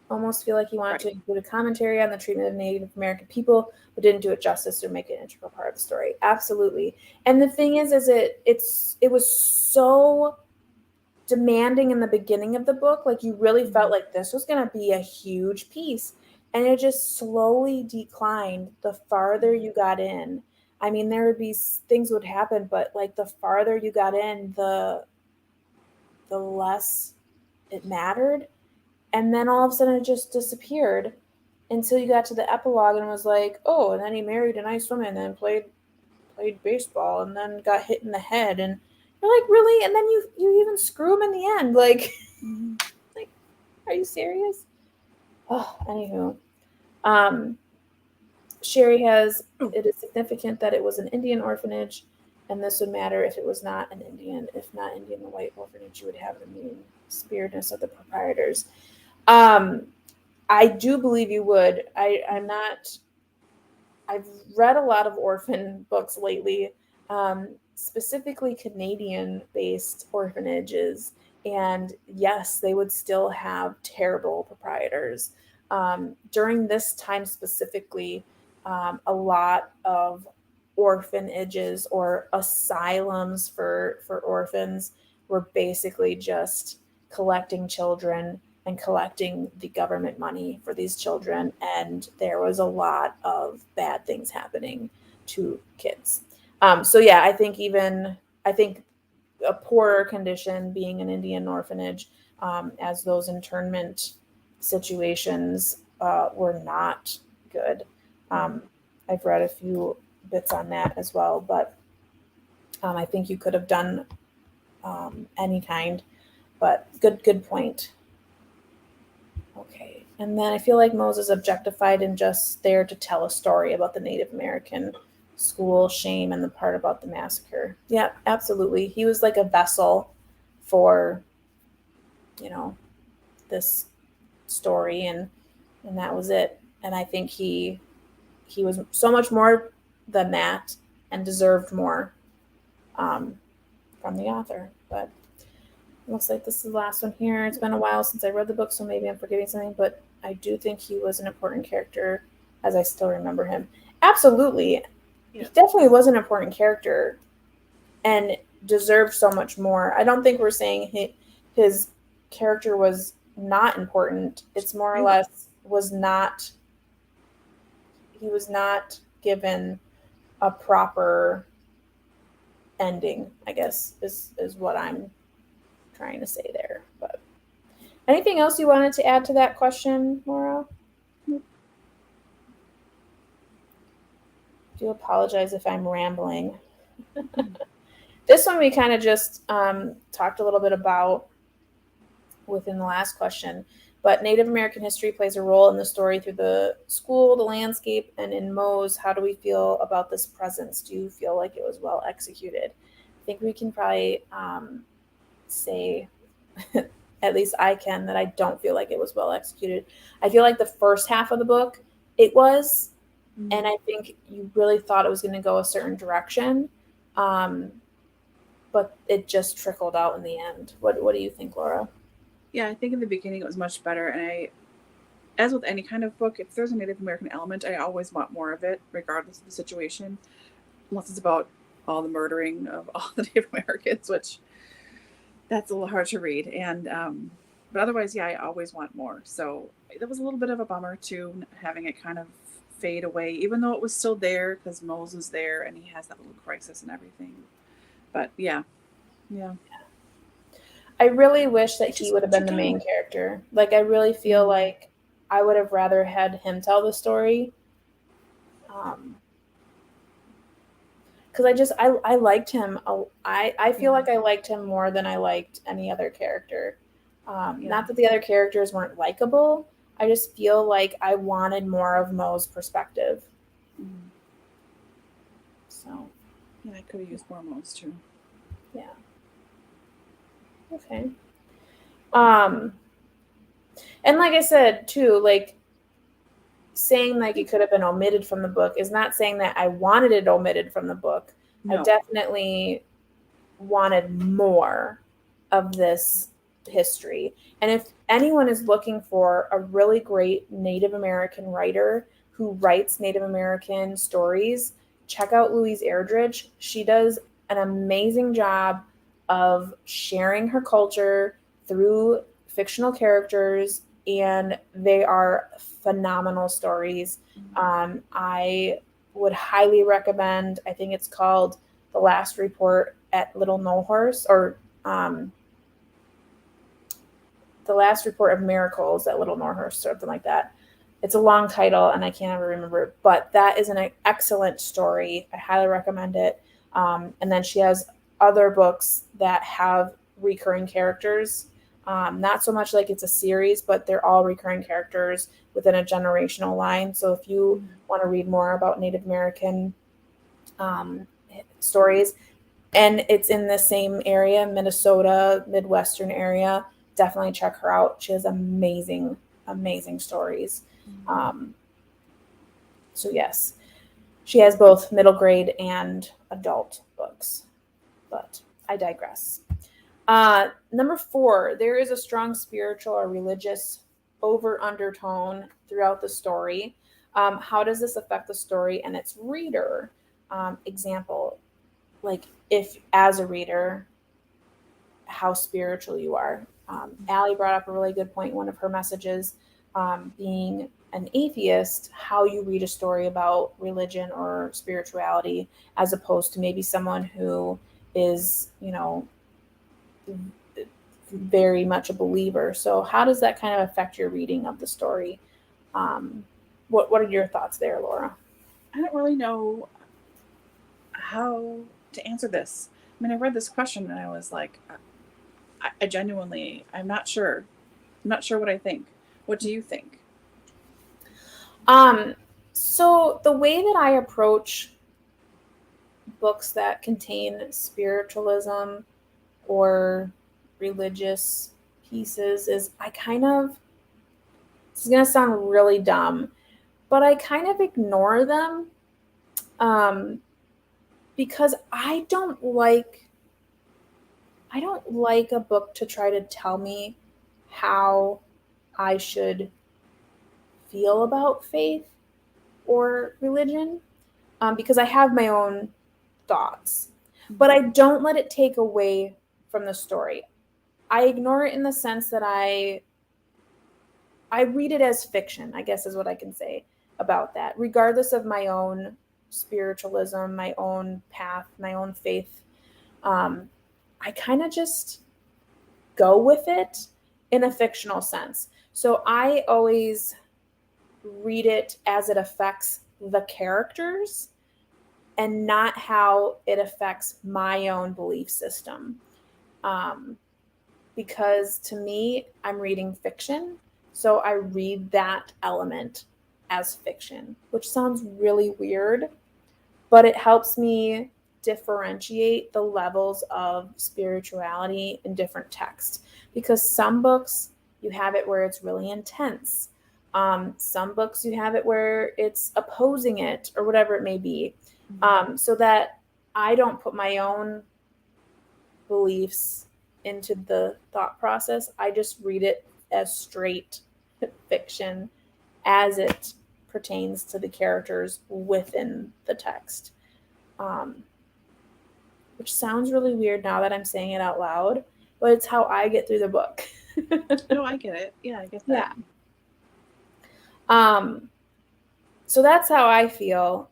Almost feel like he wanted to include a commentary on the treatment of Native American people, but didn't do it justice or make it an integral part of the story. Absolutely. And the thing is it was so demanding in the beginning of the book. Like, you really felt like this was going to be a huge piece, and it just slowly declined the farther you got in. There would be things would happen, but like the farther you got in, the the less it mattered. And then all of a sudden it just disappeared until you got to the epilogue and was like, oh, and then he married a nice woman and then played baseball and then got hit in the head. And you're like, really? And then you even screw him in the end. Like, like, are you serious? Oh, anywho. Sherry has, it is significant that it was an Indian orphanage, and this would matter if it was not an Indian. If not Indian, the white orphanage, you would have the mean spiritedness of the proprietors. I do believe you would. I'm not, I've read a lot of orphan books lately, specifically Canadian-based orphanages, and yes, they would still have terrible proprietors. During this time specifically, a lot of orphanages or asylums for orphans were basically just collecting children and collecting the government money for these children. And there was a lot of bad things happening to kids. So yeah, I think a poorer condition being an Indian orphanage, as those internment situations were not good. I've read a few bits on that as well, but I think you could have done any kind, but good point. Okay. And then I feel like Moses objectified and just there to tell a story about the Native American school shame and the part about the massacre. Yeah, absolutely. He was like a vessel for, this story, and that was it. And I think he was so much more than that and deserved more from the author. But looks like this is the last one here. It's been a while since I read the book, so maybe I'm forgetting something, but I do think he was an important character as I still remember him. Absolutely. Yeah. He definitely was an important character and deserved so much more. I don't think we're saying his character was not important. It's more or less he was not given a proper ending, I guess, is what I'm trying to say there. But anything else you wanted to add to that question, Laura? I do apologize if I'm rambling. This one we kind of just talked a little bit about within the last question, but Native American history plays a role in the story through the school, the landscape, and in Moe's. How do we feel about this presence? Do you feel like it was well executed? I think we can probably say, at least I can, that I don't feel like it was well executed. I feel like the first half of the book, it was, and I think you really thought it was going to go a certain direction, but it just trickled out in the end. What do you think, Laura? Yeah, I think in the beginning it was much better, and as with any kind of book, if there's a Native American element, I always want more of it, regardless of the situation, unless it's about all the murdering of all the Native Americans, which that's a little hard to read. And but otherwise, yeah, I always want more. So that was a little bit of a bummer too, having it kind of fade away, even though it was still there because Mose was there and he has that little crisis and everything. But yeah. I really wish that he would have been the main character. Like, I really feel like I would have rather had him tell the story. Because I liked him. I feel like I liked him more than I liked any other character. Not that the other characters weren't likable. I just feel like I wanted more of Moe's perspective. So. Yeah, I could have used more Moe's too. Yeah. Okay. And like I said too, like saying like it could have been omitted from the book is not saying that I wanted it omitted from the book. No. I definitely wanted more of this history. And if anyone is looking for a really great Native American writer who writes Native American stories, check out Louise Erdrich. She does an amazing job of sharing her culture through fictional characters, and they are phenomenal stories. I would highly recommend, I think it's called The Last Report at Little No Horse, or The Last Report of Miracles at Little Norhurst, something like that. It's a long title, and I can't ever remember it, but that is an excellent story. I highly recommend it. And then she has other books that have recurring characters. Not so much like it's a series, but they're all recurring characters within a generational line. So if you want to read more about Native American stories, and it's in the same area, Minnesota, Midwestern area, definitely check her out. She has amazing, amazing stories. So yes, she has both middle grade and adult books, but I digress. Number 4, there is a strong spiritual or religious undertone throughout the story. How does this affect the story and its reader? Example, like if as a reader, how spiritual you are. Allie brought up a really good point in one of her messages, being an atheist, how you read a story about religion or spirituality as opposed to maybe someone who is, very much a believer. So how does that kind of affect your reading of the story? What are your thoughts there, Laura? I don't really know how to answer this. I mean, I read this question and I was like, I genuinely, I'm not sure. I'm not sure what I think. What do you think? So the way that I approach books that contain spiritualism or religious pieces is this is going to sound really dumb, but I kind of ignore them because I don't like a book to try to tell me how I should feel about faith or religion, because I have my own thoughts, but I don't let it take away from the story. I ignore it in the sense that I read it as fiction, I guess is what I can say about that, regardless of my own spiritualism, my own path, my own faith. I kind of just go with it in a fictional sense. So I always read it as it affects the characters and not how it affects my own belief system. Because to me, I'm reading fiction, so I read that element as fiction, which sounds really weird, but it helps me differentiate the levels of spirituality in different texts. Because some books, you have it where it's really intense. Some books, you have it where it's opposing it or whatever it may be. So that I don't put my own beliefs into the thought process. I just read it as straight fiction as it pertains to the characters within the text. Which sounds really weird now that I'm saying it out loud, but it's how I get through the book. No, I get it. Yeah, I get that. Yeah. So that's how I feel.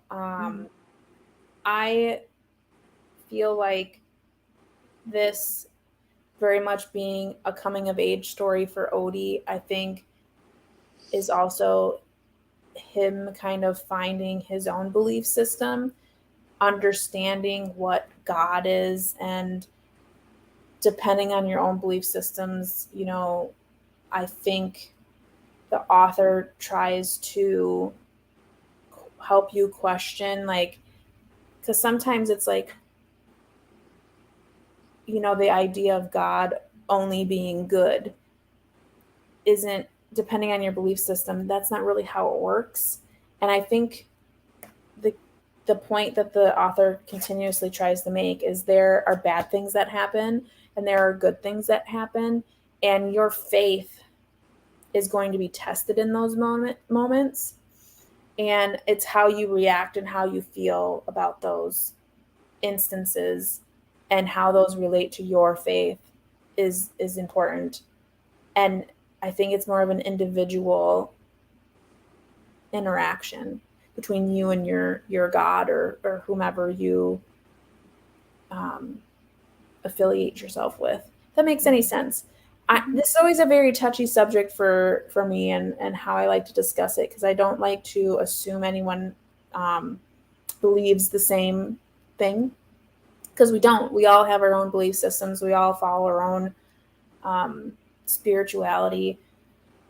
I feel like this very much being a coming of age story for Odie, I think is also him kind of finding his own belief system, understanding what God is, and depending on your own belief systems, I think the author tries to help you question, because sometimes it's the idea of God only being good isn't, depending on your belief system, that's not really how it works. And I think the point that the author continuously tries to make is there are bad things that happen and there are good things that happen, and your faith is going to be tested in those moments. And it's how you react and how you feel about those instances and how those relate to your faith is important. And I think it's more of an individual interaction between you and your God or whomever you affiliate yourself with. If that makes any sense. This is always a very touchy subject for me and how I like to discuss it, because I don't like to assume anyone believes the same thing, because we don't. We all have our own belief systems. We all follow our own spirituality,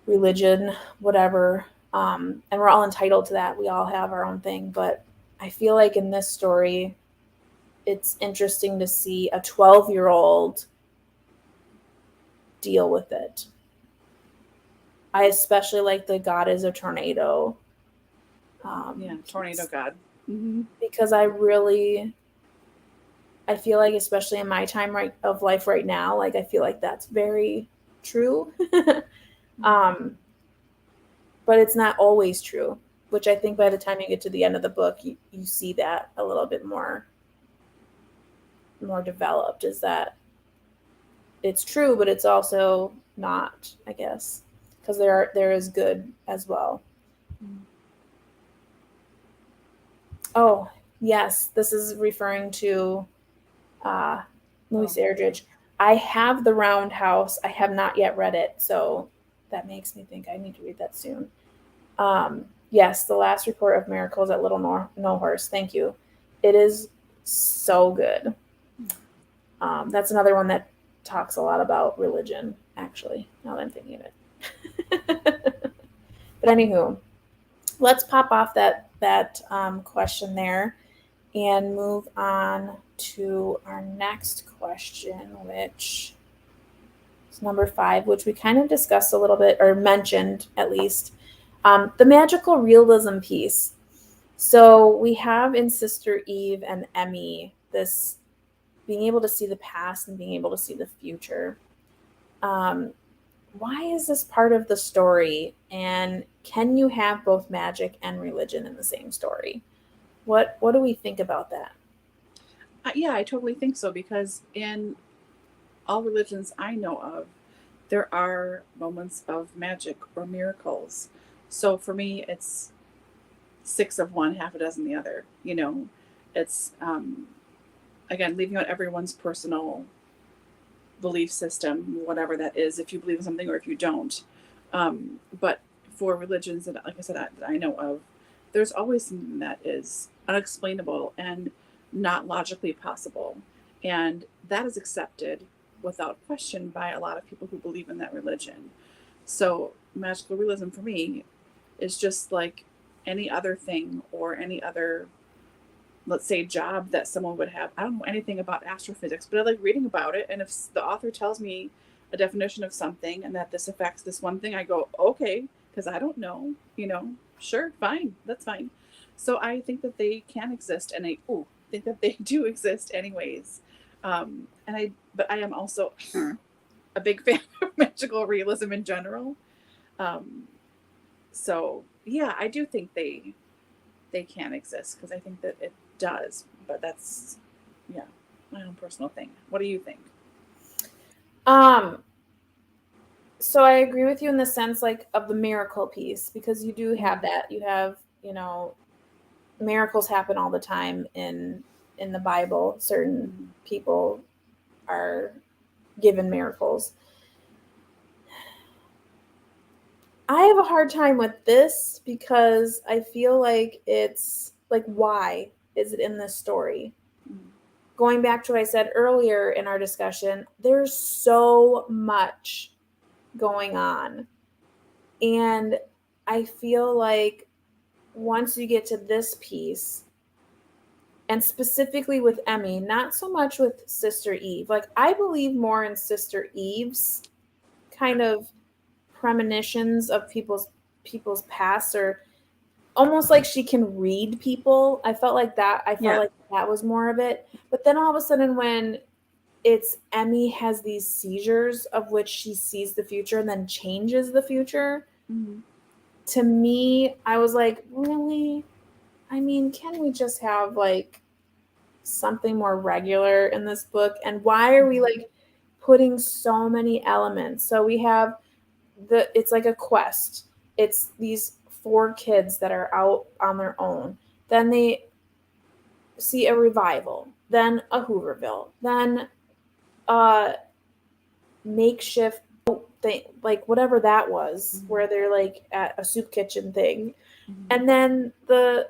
religion, whatever, and we're all entitled to that. We all have our own thing. But I feel like in this story, it's interesting to see a 12-year-old deal with it. I especially like the God is a tornado. Tornado God. Because I feel like, especially in my time of life right now, like I feel like that's very true. But it's not always true, which I think by the time you get to the end of the book, you see that a little bit more developed, is that it's true, but it's also not, I guess, because there is good as well. Oh, yes, this is referring to Louis Erdrich. I have The Roundhouse. I have not yet read it, so that makes me think I need to read that soon. Yes, The Last Report of Miracles at Little No Horse. Thank you. It is so good. That's another one that talks a lot about religion, actually, now that I'm thinking of it. But anywho, let's pop off that question there and move on to our next question, which is number 5, which we kind of discussed a little bit, or mentioned at least, the magical realism piece. So we have in Sister Eve and Emmy this being able to see the past and being able to see the future. Why is this part of the story? And can you have both magic and religion in the same story? What do we think about that? Yeah, I totally think so, because in all religions I know of, there are moments of magic or miracles. So for me, it's 6 of one, half a dozen the other. It's again, leaving out everyone's personal belief system, whatever that is, if you believe in something or if you don't. But for religions that, like I said, that I know of, there's always something that is unexplainable and not logically possible. And that is accepted without question by a lot of people who believe in that religion. So magical realism for me is just like any other thing or any other, let's say, job that someone would have. I don't know anything about astrophysics, but I like reading about it. And if the author tells me a definition of something and that this affects this one thing, I go, okay, because I don't know, sure, fine, that's fine. So I think that they can exist, and I think that they do exist anyways. But I am also a big fan of magical realism in general. So yeah, I do think they can exist, because I think that it does, but that's my own personal thing. What do you think? So I agree with you in the sense, like, of the miracle piece, because you do have that. You have, miracles happen all the time in the Bible. Certain people are given miracles. I have a hard time with this because I feel like it's like, why is it in this story? Going back to what I said earlier in our discussion, there's so much going on. And I feel like once you get to this piece, and specifically with Emmy, not so much with Sister Eve. Like, I believe more in Sister Eve's kind of premonitions of people's past, or almost like she can read people. I felt like that was more of it. But then all of a sudden, when it's Emmy has these seizures of which she sees the future and then changes the future, to me, I was like, really? I mean, can we just have like something more regular in this book? And why are we like putting so many elements? So we have it's like a quest. It's these 4 kids that are out on their own. Then they see a revival, then a Hooverville, then a makeshift thing, like whatever that was, where they're like at a soup kitchen thing. And then the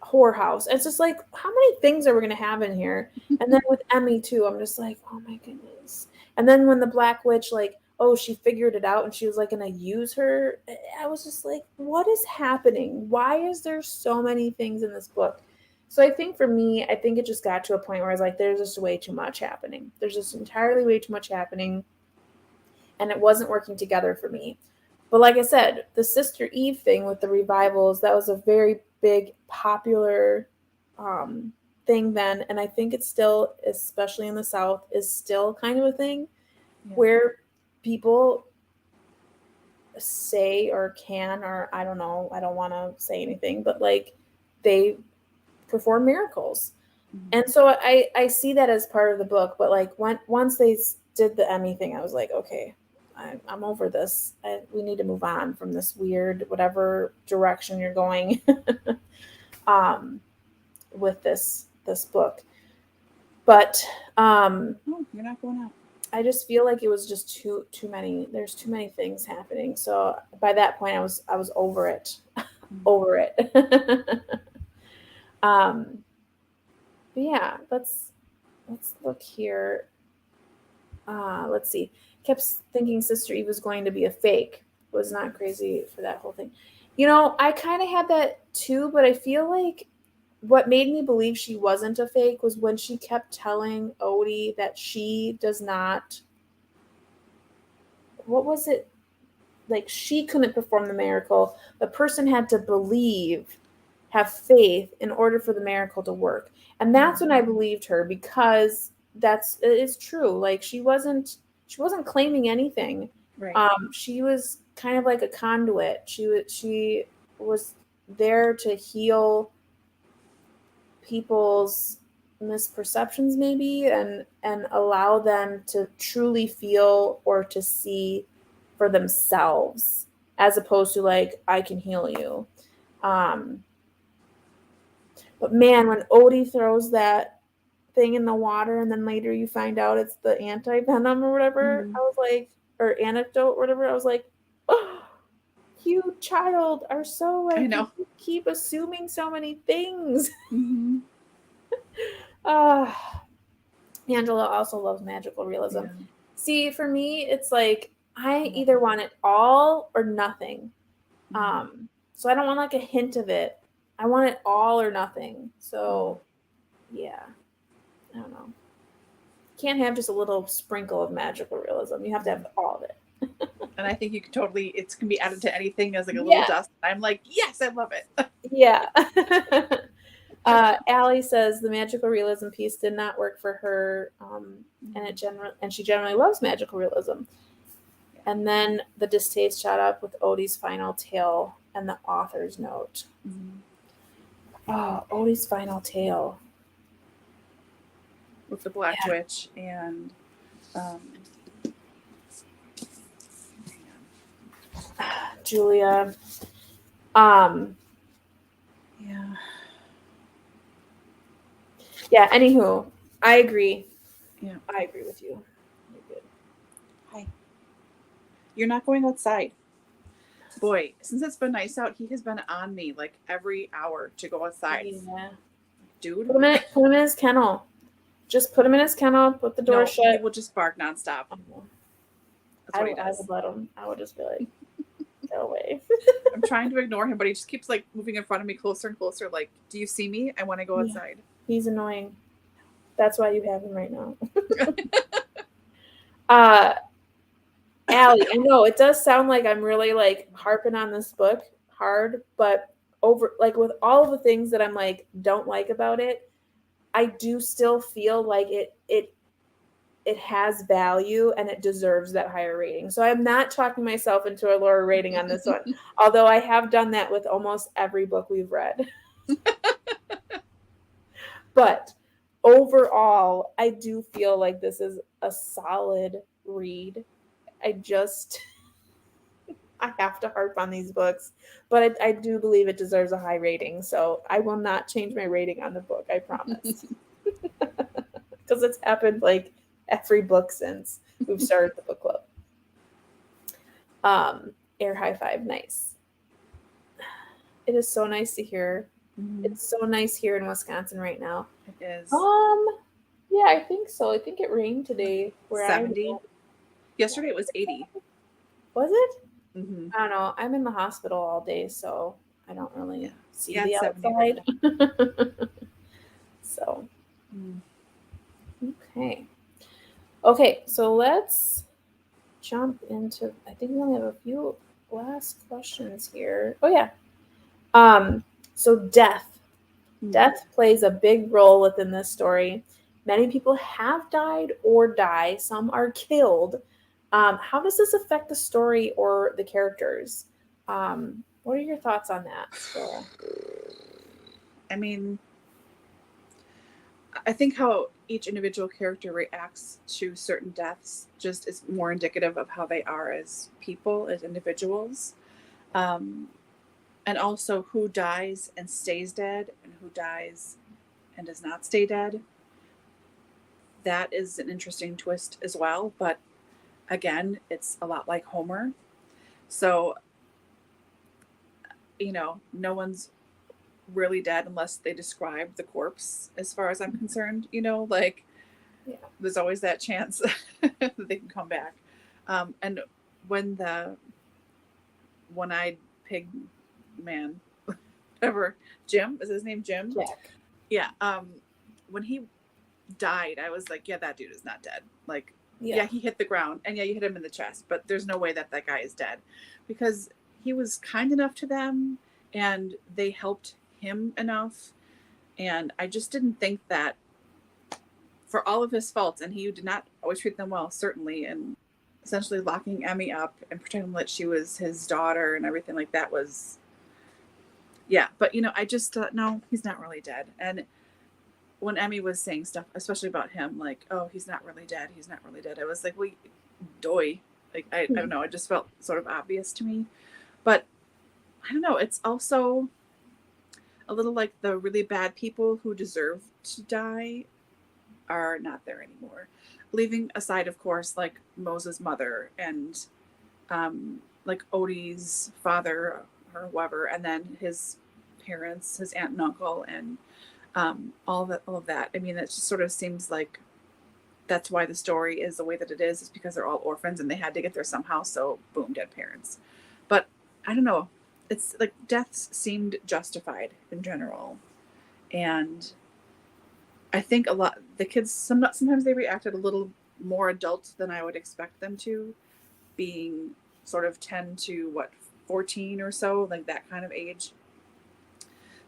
whorehouse. It's just like, how many things are we going to have in here? And then with Emmy too, I'm just like, oh my goodness. And then when the Black Witch, like, oh, she figured it out and she was like going to use her, I was just like, what is happening? Why is there so many things in this book? So I think for me, I think it just got to a point where I was like, there's just way too much happening. There's just entirely way too much happening. And it wasn't working together for me. But like I said, the Sister Eve thing with the revivals, that was a very big, popular thing then. And I think it's still, especially in the South, is still kind of a thing where people say or can, or I don't know, I don't want to say anything, but like they perform miracles. And so I see that as part of the book. But like once they did the Emmy thing, I was like, okay, I'm over this. We need to move on from this weird, whatever direction you're going with this book. But you're not going out. I just feel like it was just too many. There's too many things happening. So by that point, I was over it, over it. But yeah, let's look here. Let's see. Kept thinking Sister Eve was going to be a fake. Was not crazy for that whole thing. You know, I kind of had that too, but I feel like what made me believe she wasn't a fake was when she kept telling Odie that she does not. What was it? Like, she couldn't perform the miracle. The person had to believe, have faith in order for the miracle to work. And that's when I believed her, because it's true. Like, she wasn't claiming anything. Right. She was kind of like a conduit. She was there to heal people's misperceptions maybe, and allow them to truly feel or to see for themselves, as opposed to like, I can heal you. But man, when Odie throws that thing in the water and then later you find out it's the anti-venom or whatever, I was like, or antidote or whatever, I was like, oh, you child are so like, I know. you keep assuming so many things. Angela also loves magical realism. See, for me, it's like, I either want it all or nothing. So I don't want like a hint of it. I want it all or nothing. So yeah, I don't know. Can't have just a little sprinkle of magical realism. You have to have all of it. And I think you can totally, it can be added to anything as like a little dust. I'm like, yes, I love it. Yeah. Allie says the magical realism piece did not work for her, and she generally loves magical realism. And then the distaste shot up with Odie's final tale and the author's note. Oh, Odie's final tale. With the Black Witch and Julia. Yeah, anywho, I agree. Yeah. I agree with you. You're good. Hi. You're not going outside. Boy, since it's been nice out, he has been on me like every hour to go outside. Yeah. Dude. Put him in his kennel. Just put him in his kennel, put the door shut. He will just bark nonstop. That's what he does. I would let him. I would just be like, go away. I'm trying to ignore him, but he just keeps like moving in front of me closer and closer. Like, do you see me? I want to go outside. He's annoying. That's why you have him right now. Allie, I know it does sound like I'm really like harping on this book hard, but over like with all of the things that I'm like don't like about it, I do still feel like it has value and it deserves that higher rating. So I'm not talking myself into a lower rating on this one, although I have done that with almost every book we've read. But overall, I do feel like this is a solid read. I have to harp on these books, but I do believe it deserves a high rating. So I will not change my rating on the book. I promise. Because it's happened like every book since we've started the book club. Air high five, nice. It is so nice to hear. Mm-hmm. It's so nice here in Wisconsin right now. It is. Yeah, I think so. I think it rained today. Where 70. Yesterday it was 80. Was it? Mm-hmm. I don't know. I'm in the hospital all day, so I don't really see the outside. Right. So, okay. So let's jump into. I think we only have a few last questions here. Oh yeah. So death. Death plays a big role within this story. Many people have died or die. Some are killed. How does this affect the story or the characters? What are your thoughts on that, Laura? I mean, I think how each individual character reacts to certain deaths just is more indicative of how they are as people, as individuals. And also who dies and stays dead and who dies and does not stay dead. That is an interesting twist as well. But again, it's a lot like Homer. So, no one's really dead unless they describe the corpse, as far as I'm concerned. There's always that chance that they can come back. And when the one-eyed pig man, whatever, Jim, is his name Jim? Jack. Yeah. When he died, I was like, yeah, that dude is not dead. Like, yeah, he hit the ground, and yeah, you hit him in the chest, but there's no way that guy is dead, because he was kind enough to them and they helped him enough. And I just didn't think that, for all of his faults, and he did not always treat them well, certainly, and essentially locking Emmy up and pretending that she was his daughter and everything like that was, but I just thought, no, he's not really dead. And when Emmy was saying stuff, especially about him, like, oh, he's not really dead, I was like, wait, doy. Like, I don't know, it just felt sort of obvious to me. But I don't know, it's also a little like the really bad people who deserve to die are not there anymore. Leaving aside, of course, like Moses' mother and like Odie's father or whoever, and then his parents, his aunt and uncle, and all of that. I mean, it just sort of seems like that's why the story is the way that it is because they're all orphans and they had to get there somehow. So boom, dead parents. But I don't know. It's like deaths seemed justified in general. And I think a lot, the kids, sometimes they reacted a little more adult than I would expect them to, being sort of 10 to 14 or so, like that kind of age.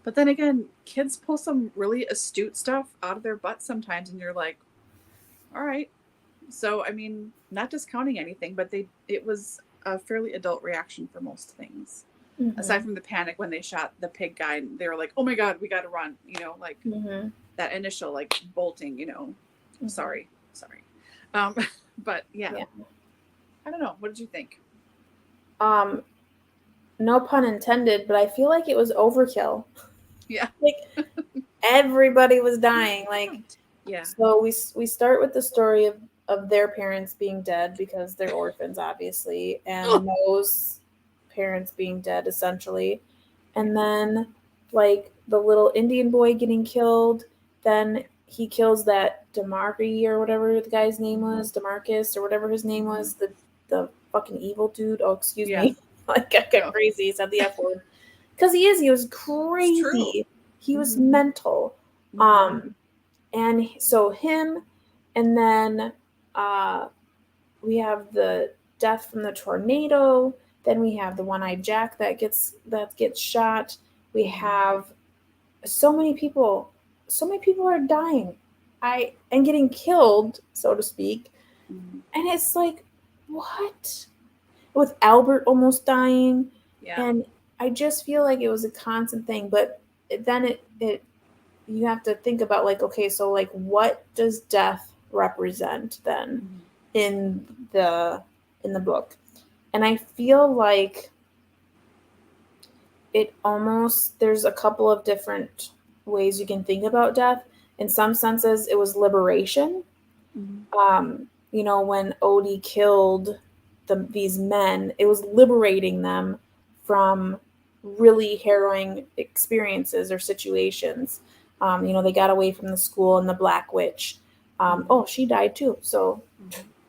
But then again, kids pull some really astute stuff out of their butts sometimes, and you're like, all right. So, I mean, not discounting anything, but it was a fairly adult reaction for most things. Mm-hmm. Aside from the panic when they shot the pig guy, and they were like, oh my God, we got to run, like that initial, like, bolting, Mm-hmm. Sorry. But yeah. I don't know. What did you think? No pun intended, but I feel like it was overkill. Yeah. Like, everybody was dying. Like, yeah. So we start with the story of their parents being dead because they're orphans, obviously, and Mo's parents being dead, essentially. And then, like, the little Indian boy getting killed. Then he kills that Demarcus or whatever the guy's name was, Demarcus or whatever his name was, the fucking evil dude. Oh, excuse me. Like, I got crazy. He said the F word. Because he was crazy. He was mental. And so him, and then we have the death from the tornado. Then we have the one-eyed Jack that gets shot. We have so many people are dying, and getting killed, so to speak. And it's like, what? With Albert almost dying. Yeah. And I just feel like it was a constant thing. But then it you have to think about, like, okay, so, like, what does death represent then in the book? And I feel like there's a couple of different ways you can think about death. In some senses, it was liberation. You know, when Odie killed these men, it was liberating them from really harrowing experiences or situations. You know, they got away from the school and the Black Witch. Oh, she died too. So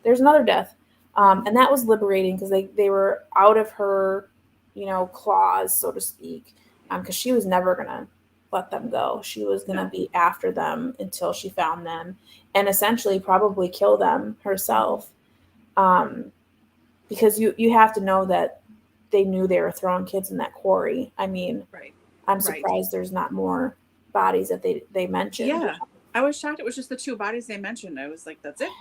there's another death. And that was liberating because they were out of her, you know, claws, so to speak, because she was never going to let them go. She was going to be after them until she found them and essentially probably kill them herself. Because you have to know that they knew they were throwing kids in that quarry. I mean, I'm surprised there's not more bodies that they mentioned. Yeah. I was shocked it was just the 2 bodies they mentioned. I was like, that's it?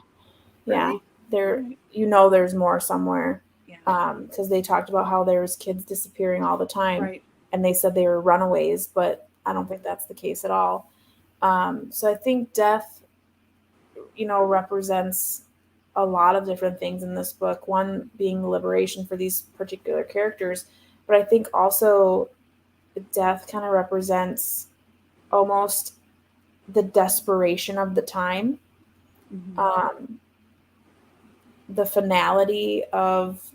Yeah. You know, there's more somewhere. Because they talked about how there was kids disappearing all the time. And they said they were runaways, but I don't think that's the case at all. So I think death, you know, represents a lot of different things in this book. One being liberation for these particular characters, but I think also death kind of represents almost the desperation of the time, the finality of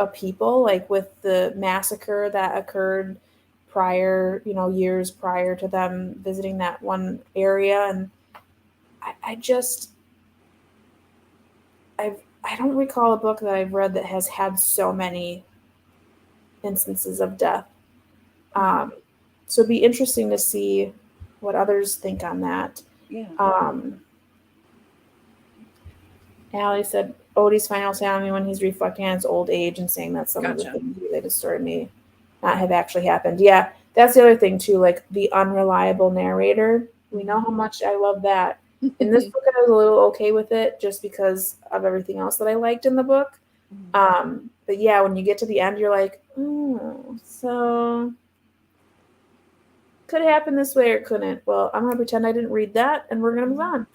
a people, like with the massacre that occurred prior, you know, years prior to them visiting that one area. And I don't recall a book that I've read that has had so many instances of death. So it'd be interesting to see what others think on that. Allie said Odie's final sounding when he's reflecting on his old age and saying that some of the things related story may not have actually happened. Yeah, that's the other thing too, like the unreliable narrator. We know how much I love that. In this book, I was a little okay with it just because of everything else that I liked in the book. But yeah, when you get to the end, you're like, so could it happen this way or it couldn't? Well, I'm going to pretend I didn't read that, and we're going to move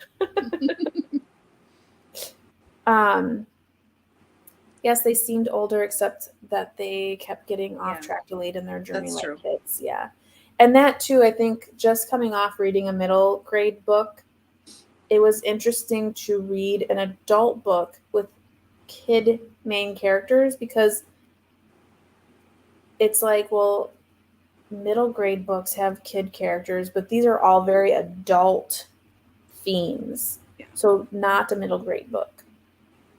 on. Yes, they seemed older, except that they kept getting off track too late in their journey like kids. Yeah. And that too, I think, just coming off reading a middle grade book, it was interesting to read an adult book with kid main characters, because it's like, well, middle grade books have kid characters, but these are all very adult themes. So not a middle grade book.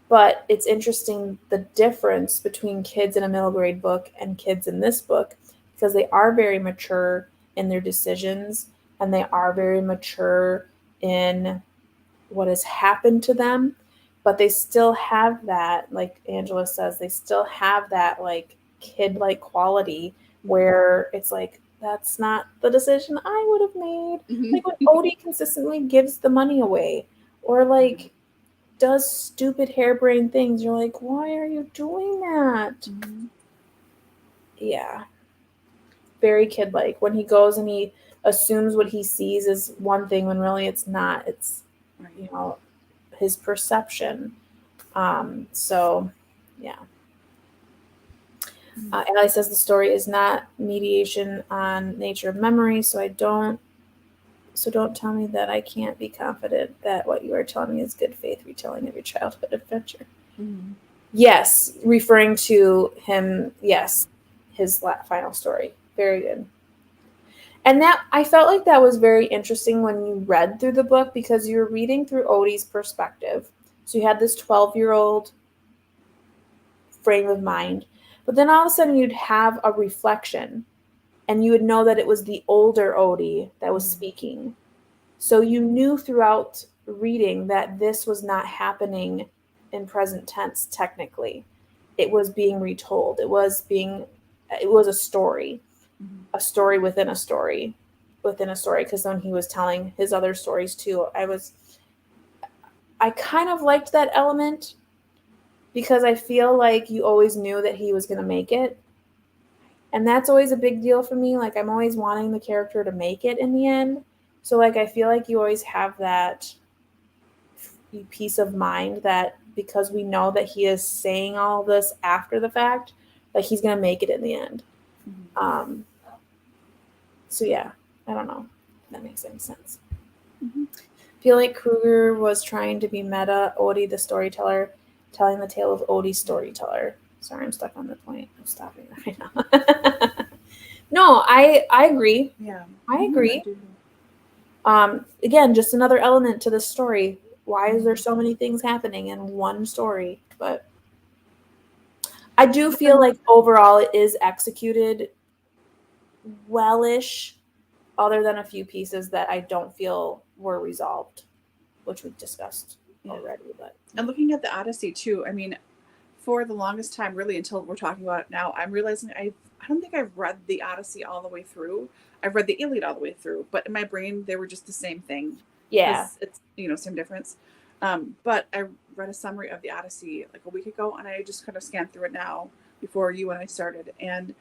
But it's interesting the difference between kids in a middle grade book and kids in this book, because they are very mature in their decisions and they are very mature in what has happened to them, but they still have that, like Angela says, they still have that like kid-like quality where it's like, that's not the decision I would have made. Like when Odie consistently gives the money away or like does stupid harebrained things, you're like, why are you doing that? Yeah. Very kid-like. When he goes and he assumes what he sees is one thing when really it's not. It's, you know, his perception. So, yeah. Allie says the story is not mediation on nature of memory, so don't tell me that I can't be confident that what you are telling me is good faith retelling of your childhood adventure. Yes, referring to him, yes, his final story. Very good. And that, I felt like that was very interesting when you read through the book, because you were reading through Odie's perspective. So you had this 12-year-old frame of mind, but then all of a sudden you'd have a reflection and you would know that it was the older Odie that was speaking. So you knew throughout reading that this was not happening in present tense technically. It was being retold. It was a story. A story within a story within a story, because when he was telling his other stories too, I kind of liked that element, because I feel like you always knew that he was going to make it. And that's always a big deal for me. Like, I'm always wanting the character to make it in the end. So, like, I feel like you always have that peace of mind that because we know that he is saying all this after the fact, like, he's going to make it in the end. So, yeah, I don't know if that makes any sense. feel like Krueger was trying to be meta, Odie the storyteller, telling the tale of Odie storyteller. Sorry, I'm stuck on the point. I'm stopping right now. No, I agree. Yeah. I agree. I do. Again, just another element to the story. Why is there so many things happening in one story? But I do feel like overall it is executed well-ish, other than a few pieces that I don't feel were resolved, which we've discussed already. But and looking at the Odyssey too, I mean, for the longest time, really until we're talking about it now, I'm realizing I don't think I've read the Odyssey all the way through. I've read the Iliad all the way through, but in my brain they were just the same thing. yeah, It's same difference. But I read a summary of the Odyssey like a week ago, and I just kind of scanned through it now before you and I started, and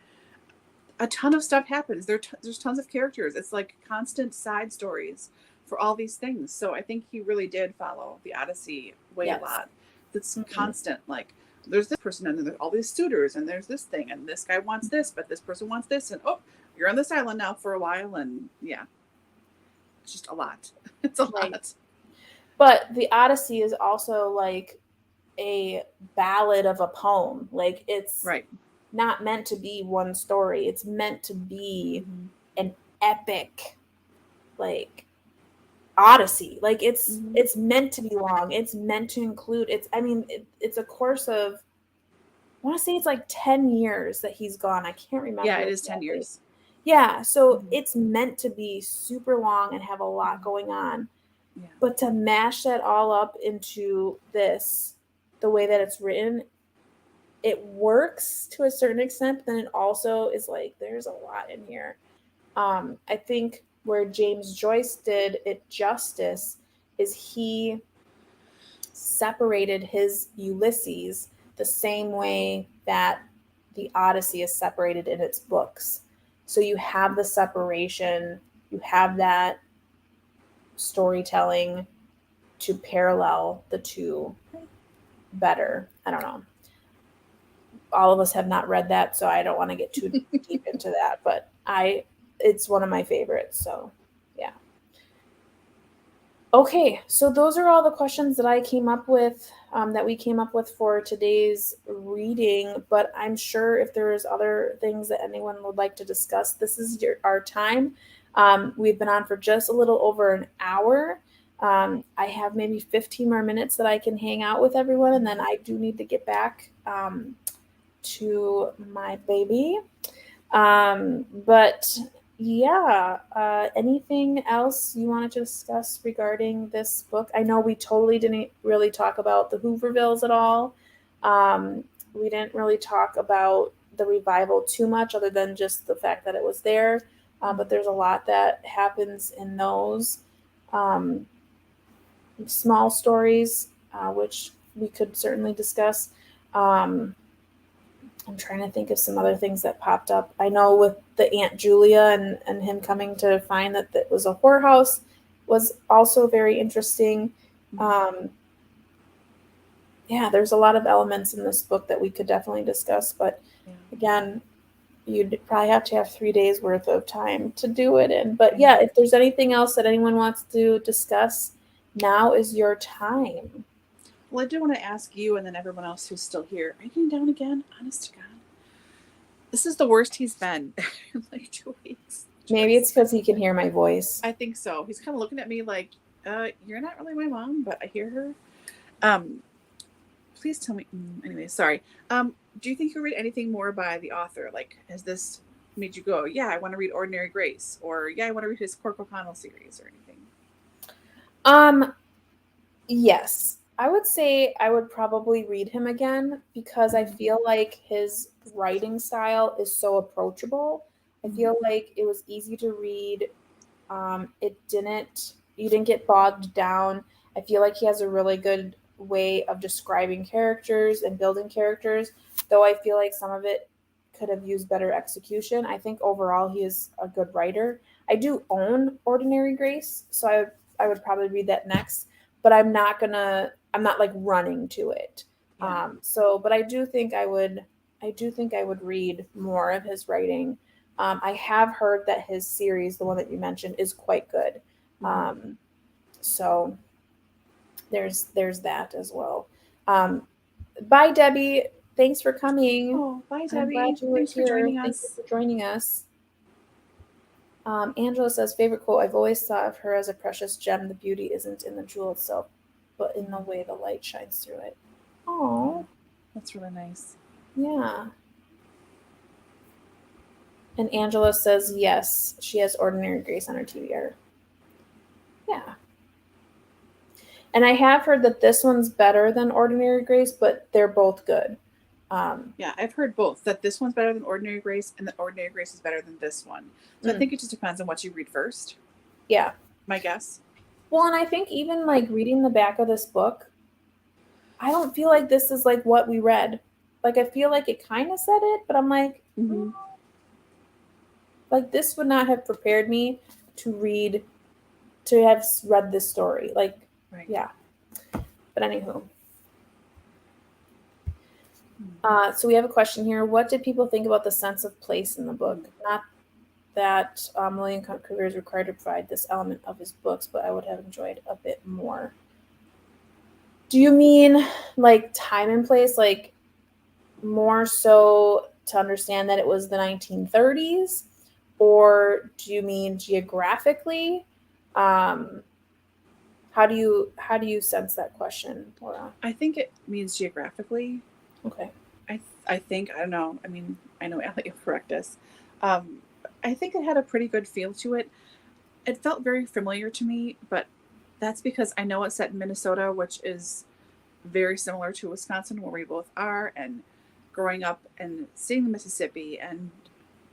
a ton of stuff happens. There's tons of characters. It's like constant side stories for all these things. So I think he really did follow the Odyssey way a lot. That's constant. Like there's this person and there's all these suitors and there's this thing and this guy wants this, but this person wants this, and oh, you're on this island now for a while, and yeah, it's just a lot. It's a lot. But the Odyssey is also like a ballad of a poem. Like it's not meant to be one story. It's meant to be an epic, like Odyssey. Like it's meant to be long. It's meant to include. It's a course of. I want to say it's like 10 years that he's gone. I can't remember. Yeah, it is 10 years. Yeah, so it's meant to be super long and have a lot going on. Yeah. But to mash that all up into this, the way that it's written, it works to a certain extent, but then it also is like, there's a lot in here. I think where James Joyce did it justice is he separated his Ulysses the same way that the Odyssey is separated in its books. So you have the separation, you have that storytelling to parallel the two better. I don't know. All of us have not read that, so I don't want to get too deep into that, but it's one of my favorites, so yeah. Okay, so those are all the questions that I came up with, that we came up with for today's reading, but I'm sure if there's other things that anyone would like to discuss, this is our time. We've been on for just a little over an hour. I have maybe 15 more minutes that I can hang out with everyone, and then I do need to get back to my baby. But yeah, anything else you wanted to discuss regarding this book? I know we totally didn't really talk about the Hoovervilles at all. We didn't really talk about the revival too much, other than just the fact that it was there. But there's a lot that happens in those small stories, which we could certainly discuss. I'm trying to think of some other things that popped up. I know with the Aunt Julia and him coming to find that it was a whorehouse was also very interesting. Yeah, there's a lot of elements in this book that we could definitely discuss. But again, you'd probably have to have 3 days worth of time to do it in. But yeah, if there's anything else that anyone wants to discuss, now is your time. Well, I do want to ask you and then everyone else who's still here, are you getting down again? Honest to God. This is the worst he's been in like 2 weeks. Maybe it's because he can hear my voice. I think so. He's kind of looking at me like, you're not really my mom, but I hear her. Please tell me. Anyway, sorry. Do you think you'll read anything more by the author? Like, has this made you go, yeah, I want to read Ordinary Grace, or yeah, I want to read his Cork O'Connell series or anything? Yes. I would say I would probably read him again because I feel like his writing style is so approachable. I feel like it was easy to read. You didn't get bogged down. I feel like he has a really good way of describing characters and building characters, though I feel like some of it could have used better execution. I think overall he is a good writer. I do own Ordinary Grace, so I would probably read that next, but I'm not like running to it. Yeah. But I do think I would read more of his writing. I have heard that his series, the one that you mentioned, is quite good. So there's that as well. Bye, Debbie. Thanks for coming. Oh, bye, I'm Debbie. glad you were Thanks here. for joining Thank us. you for joining us. Angela says, favorite quote, I've always thought of her as a precious gem. The beauty isn't in the jewel itself, but in the way the light shines through it. Oh, that's really nice. Yeah. And Angela says, yes, she has Ordinary Grace on her TBR. Yeah. And I have heard that this one's better than Ordinary Grace, but they're both good. Yeah, I've heard both, that this one's better than Ordinary Grace and that Ordinary Grace is better than this one. So I think it just depends on what you read first. Yeah. My guess. Well, and I think even like reading the back of this book, I don't feel like this is like what we read. Like I feel like it kind of said it, but I'm like, like this would not have prepared me to have read this story. Like, right. Yeah. But anywho. So we have a question here. What did people think about the sense of place in the book? Not that William Kent Krueger is required to provide this element of his books, but I would have enjoyed a bit more. Do you mean like time and place, like more so to understand that it was the 1930s? Or do you mean geographically? How do you sense that question, Laura? I think it means geographically. Okay. I think, I don't know. I mean, I know Allie will correct us. I think it had a pretty good feel to it. It felt very familiar to me, but that's because I know it's set in Minnesota, which is very similar to Wisconsin, where we both are, and growing up and seeing the Mississippi and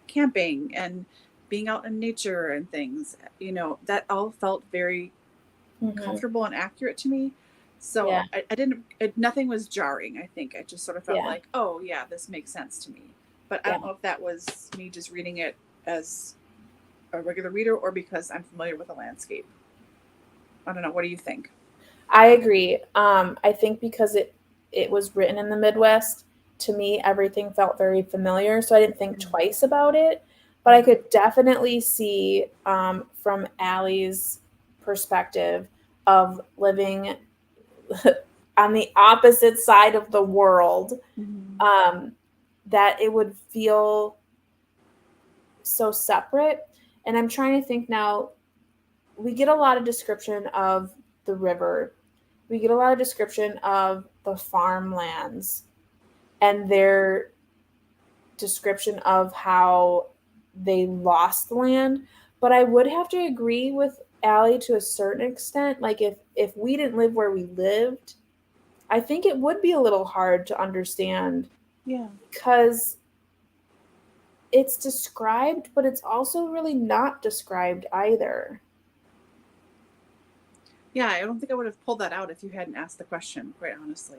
camping and being out in nature and things, you know, that all felt very comfortable and accurate to me. So Yeah. nothing was jarring. I think I just sort of felt like, oh yeah, this makes sense to me. But I don't know if that was me just reading it as a regular reader or because I'm familiar with the landscape. I don't know. What do you think? I agree. I think because it was written in the Midwest, to me, everything felt very familiar. So I didn't think twice about it. But I could definitely see from Allie's perspective of living on the opposite side of the world, that it would feel so separate. And I'm trying to think now, we get a lot of description of the river. We get a lot of description of the farmlands and their description of how they lost the land. But I would have to agree with Allie to a certain extent. Like if we didn't live where we lived, I think it would be a little hard to understand. Yeah. Because it's described, but it's also really not described either. Yeah, I don't think I would have pulled that out if you hadn't asked the question, quite honestly.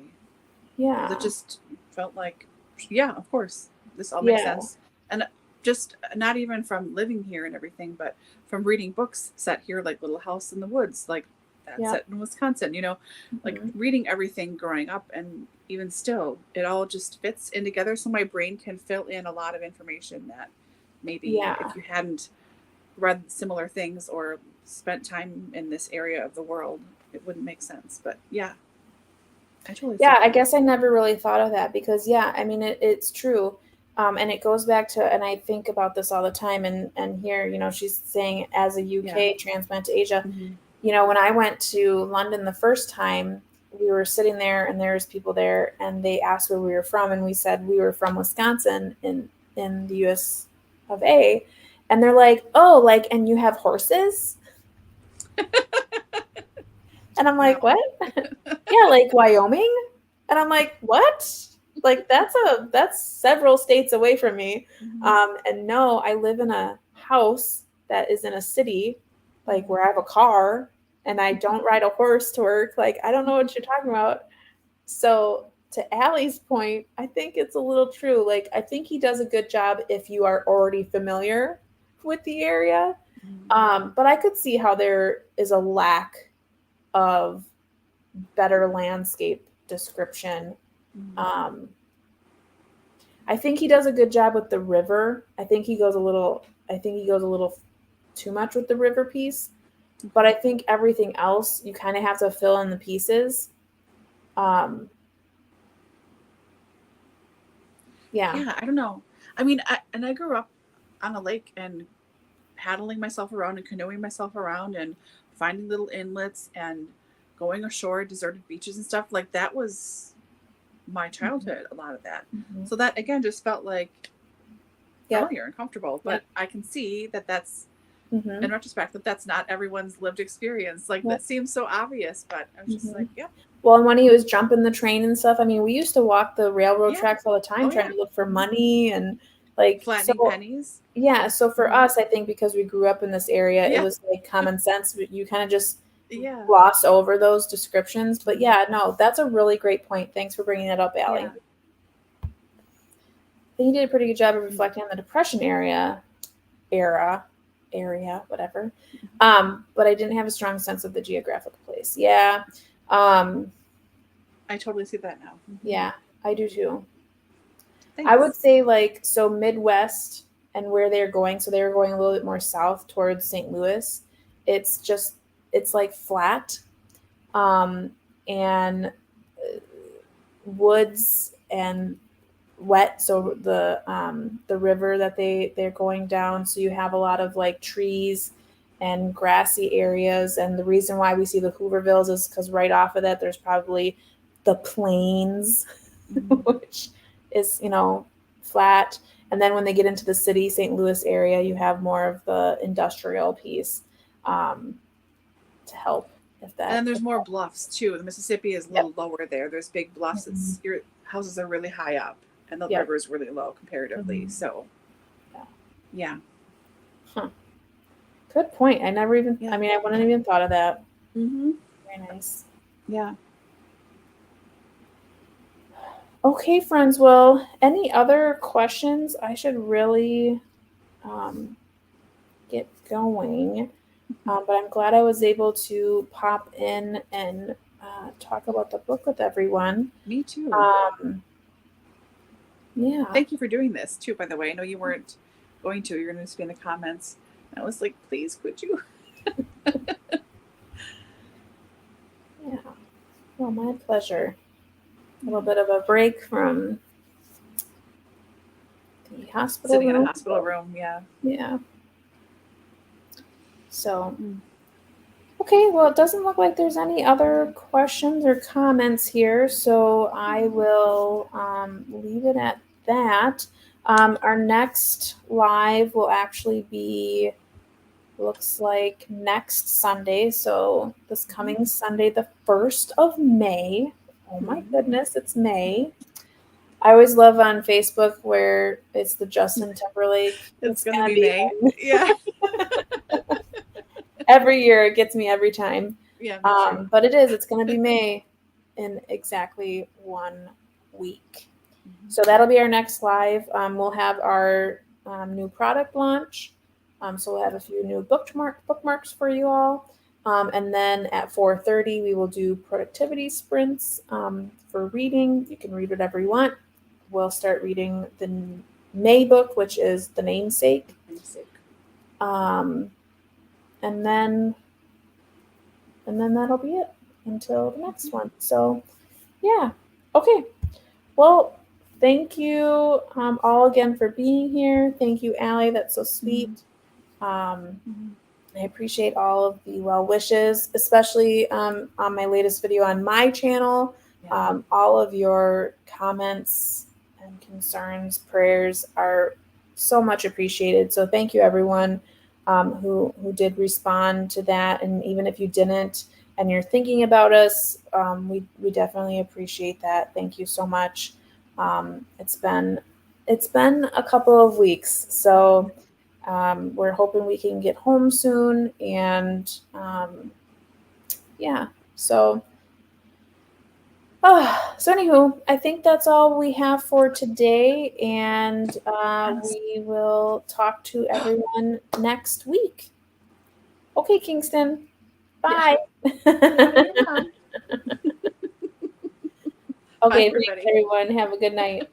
Yeah. It just felt like, yeah, of course, this all makes sense. And just not even from living here and everything, but from reading books set here, like Little House in the Woods, like that's set in Wisconsin, you know, like reading everything growing up, and even still, it all just fits in together. So my brain can fill in a lot of information that maybe if you hadn't read similar things or spent time in this area of the world, it wouldn't make sense. But yeah, I totally I guess I never really thought of that because I mean it's true. And it goes back to, and I think about this all the time, and here, you know, she's saying as a UK transplant to Asia, you know, when I went to London the first time, we were sitting there and there's people there and they asked where we were from, and we said we were from Wisconsin in the US of A, and they're like, oh, like, and you have horses? And I'm like, what? Yeah, like Wyoming? And I'm like, what? Like that's several states away from me. And no, I live in a house that is in a city, like where I have a car, and I don't ride a horse to work. Like, I don't know what you're talking about. So to Allie's point, I think it's a little true. Like, I think he does a good job if you are already familiar with the area. But I could see how there is a lack of better landscape description. I think he does a good job with the river. I think he goes a little too much with the river piece. But I think everything else, you kind of have to fill in the pieces. Yeah. Yeah, I don't know. I mean, I grew up on a lake and paddling myself around and canoeing myself around and finding little inlets and going ashore, deserted beaches and stuff. Like that was my childhood, a lot of that. Mm-hmm. So that again just felt like familiar and comfortable. But I can see that that's in retrospect that's not everyone's lived experience. Like that seems so obvious, but I was just like, yep. Well, and when he was jumping the train and stuff, I mean, we used to walk the railroad tracks all the time trying to look for money and like flattening pennies. Yeah. So for us, I think because we grew up in this area, it was like common sense. You kind of just gloss over those descriptions. But yeah, no, that's a really great point. Thanks for bringing that up, Allie. I think you did a pretty good job of reflecting on the Depression era, whatever. But I didn't have a strong sense of the geographic place. Yeah. I totally see that now. Yeah, I do too. Thanks. I would say so Midwest and where they're going. So they were going a little bit more south towards St. Louis. It's like flat, and woods and wet. So the river that they're going down. So you have a lot of like trees and grassy areas. And the reason why we see the Hoovervilles is because right off of that, there's probably the plains, which is, flat. And then when they get into the city, St. Louis area, you have more of the industrial piece to help. And there's more bluffs too. The Mississippi is a little lower there. There's big bluffs. Your houses are really high up and the river is really low comparatively. So yeah. Huh. Good point. I wouldn't even thought of that. Mm-hmm. Very nice. Yeah. Okay, friends. Well, any other questions? I should really get going. But I'm glad I was able to pop in and talk about the book with everyone. Me too. Yeah. Thank you for doing this too, by the way. I know you weren't going to. You're going to be in the comments. I was like, please, could you? Yeah. Well, my pleasure. A little bit of a break from the hospital Sitting room. in a hospital room, yeah. Yeah. So, okay, well, it doesn't look like there's any other questions or comments here, so I will leave it at that. Our next live will actually be, looks like next Sunday, so this coming Sunday, the 1st of May. Oh my goodness, it's May. I always love on Facebook where it's the Justin Timberlake. It's going to be May. Yeah. Every year it gets me every time. Yeah. But it's going to be May in exactly 1 week. So that'll be our next live. We'll have our new product launch. So we'll have a few new bookmarks for you all. And then at 4:30, we will do productivity sprints for reading. You can read whatever you want. We'll start reading the May book, which is The Namesake. And then that'll be it until the next one. So, yeah. Okay. Well, thank you all again for being here. Thank you, Allie. That's so sweet. I appreciate all of the well wishes, especially on my latest video on my channel. All of your comments and concerns, prayers are so much appreciated. So thank you, everyone who did respond to that. And even if you didn't and you're thinking about us, we definitely appreciate that. Thank you so much. It's been a couple of weeks, so we're hoping we can get home soon, and so anywho, I think that's all we have for today, and we will talk to everyone next week. Okay, Kingston, bye. Okay, thanks everyone. Have a good night.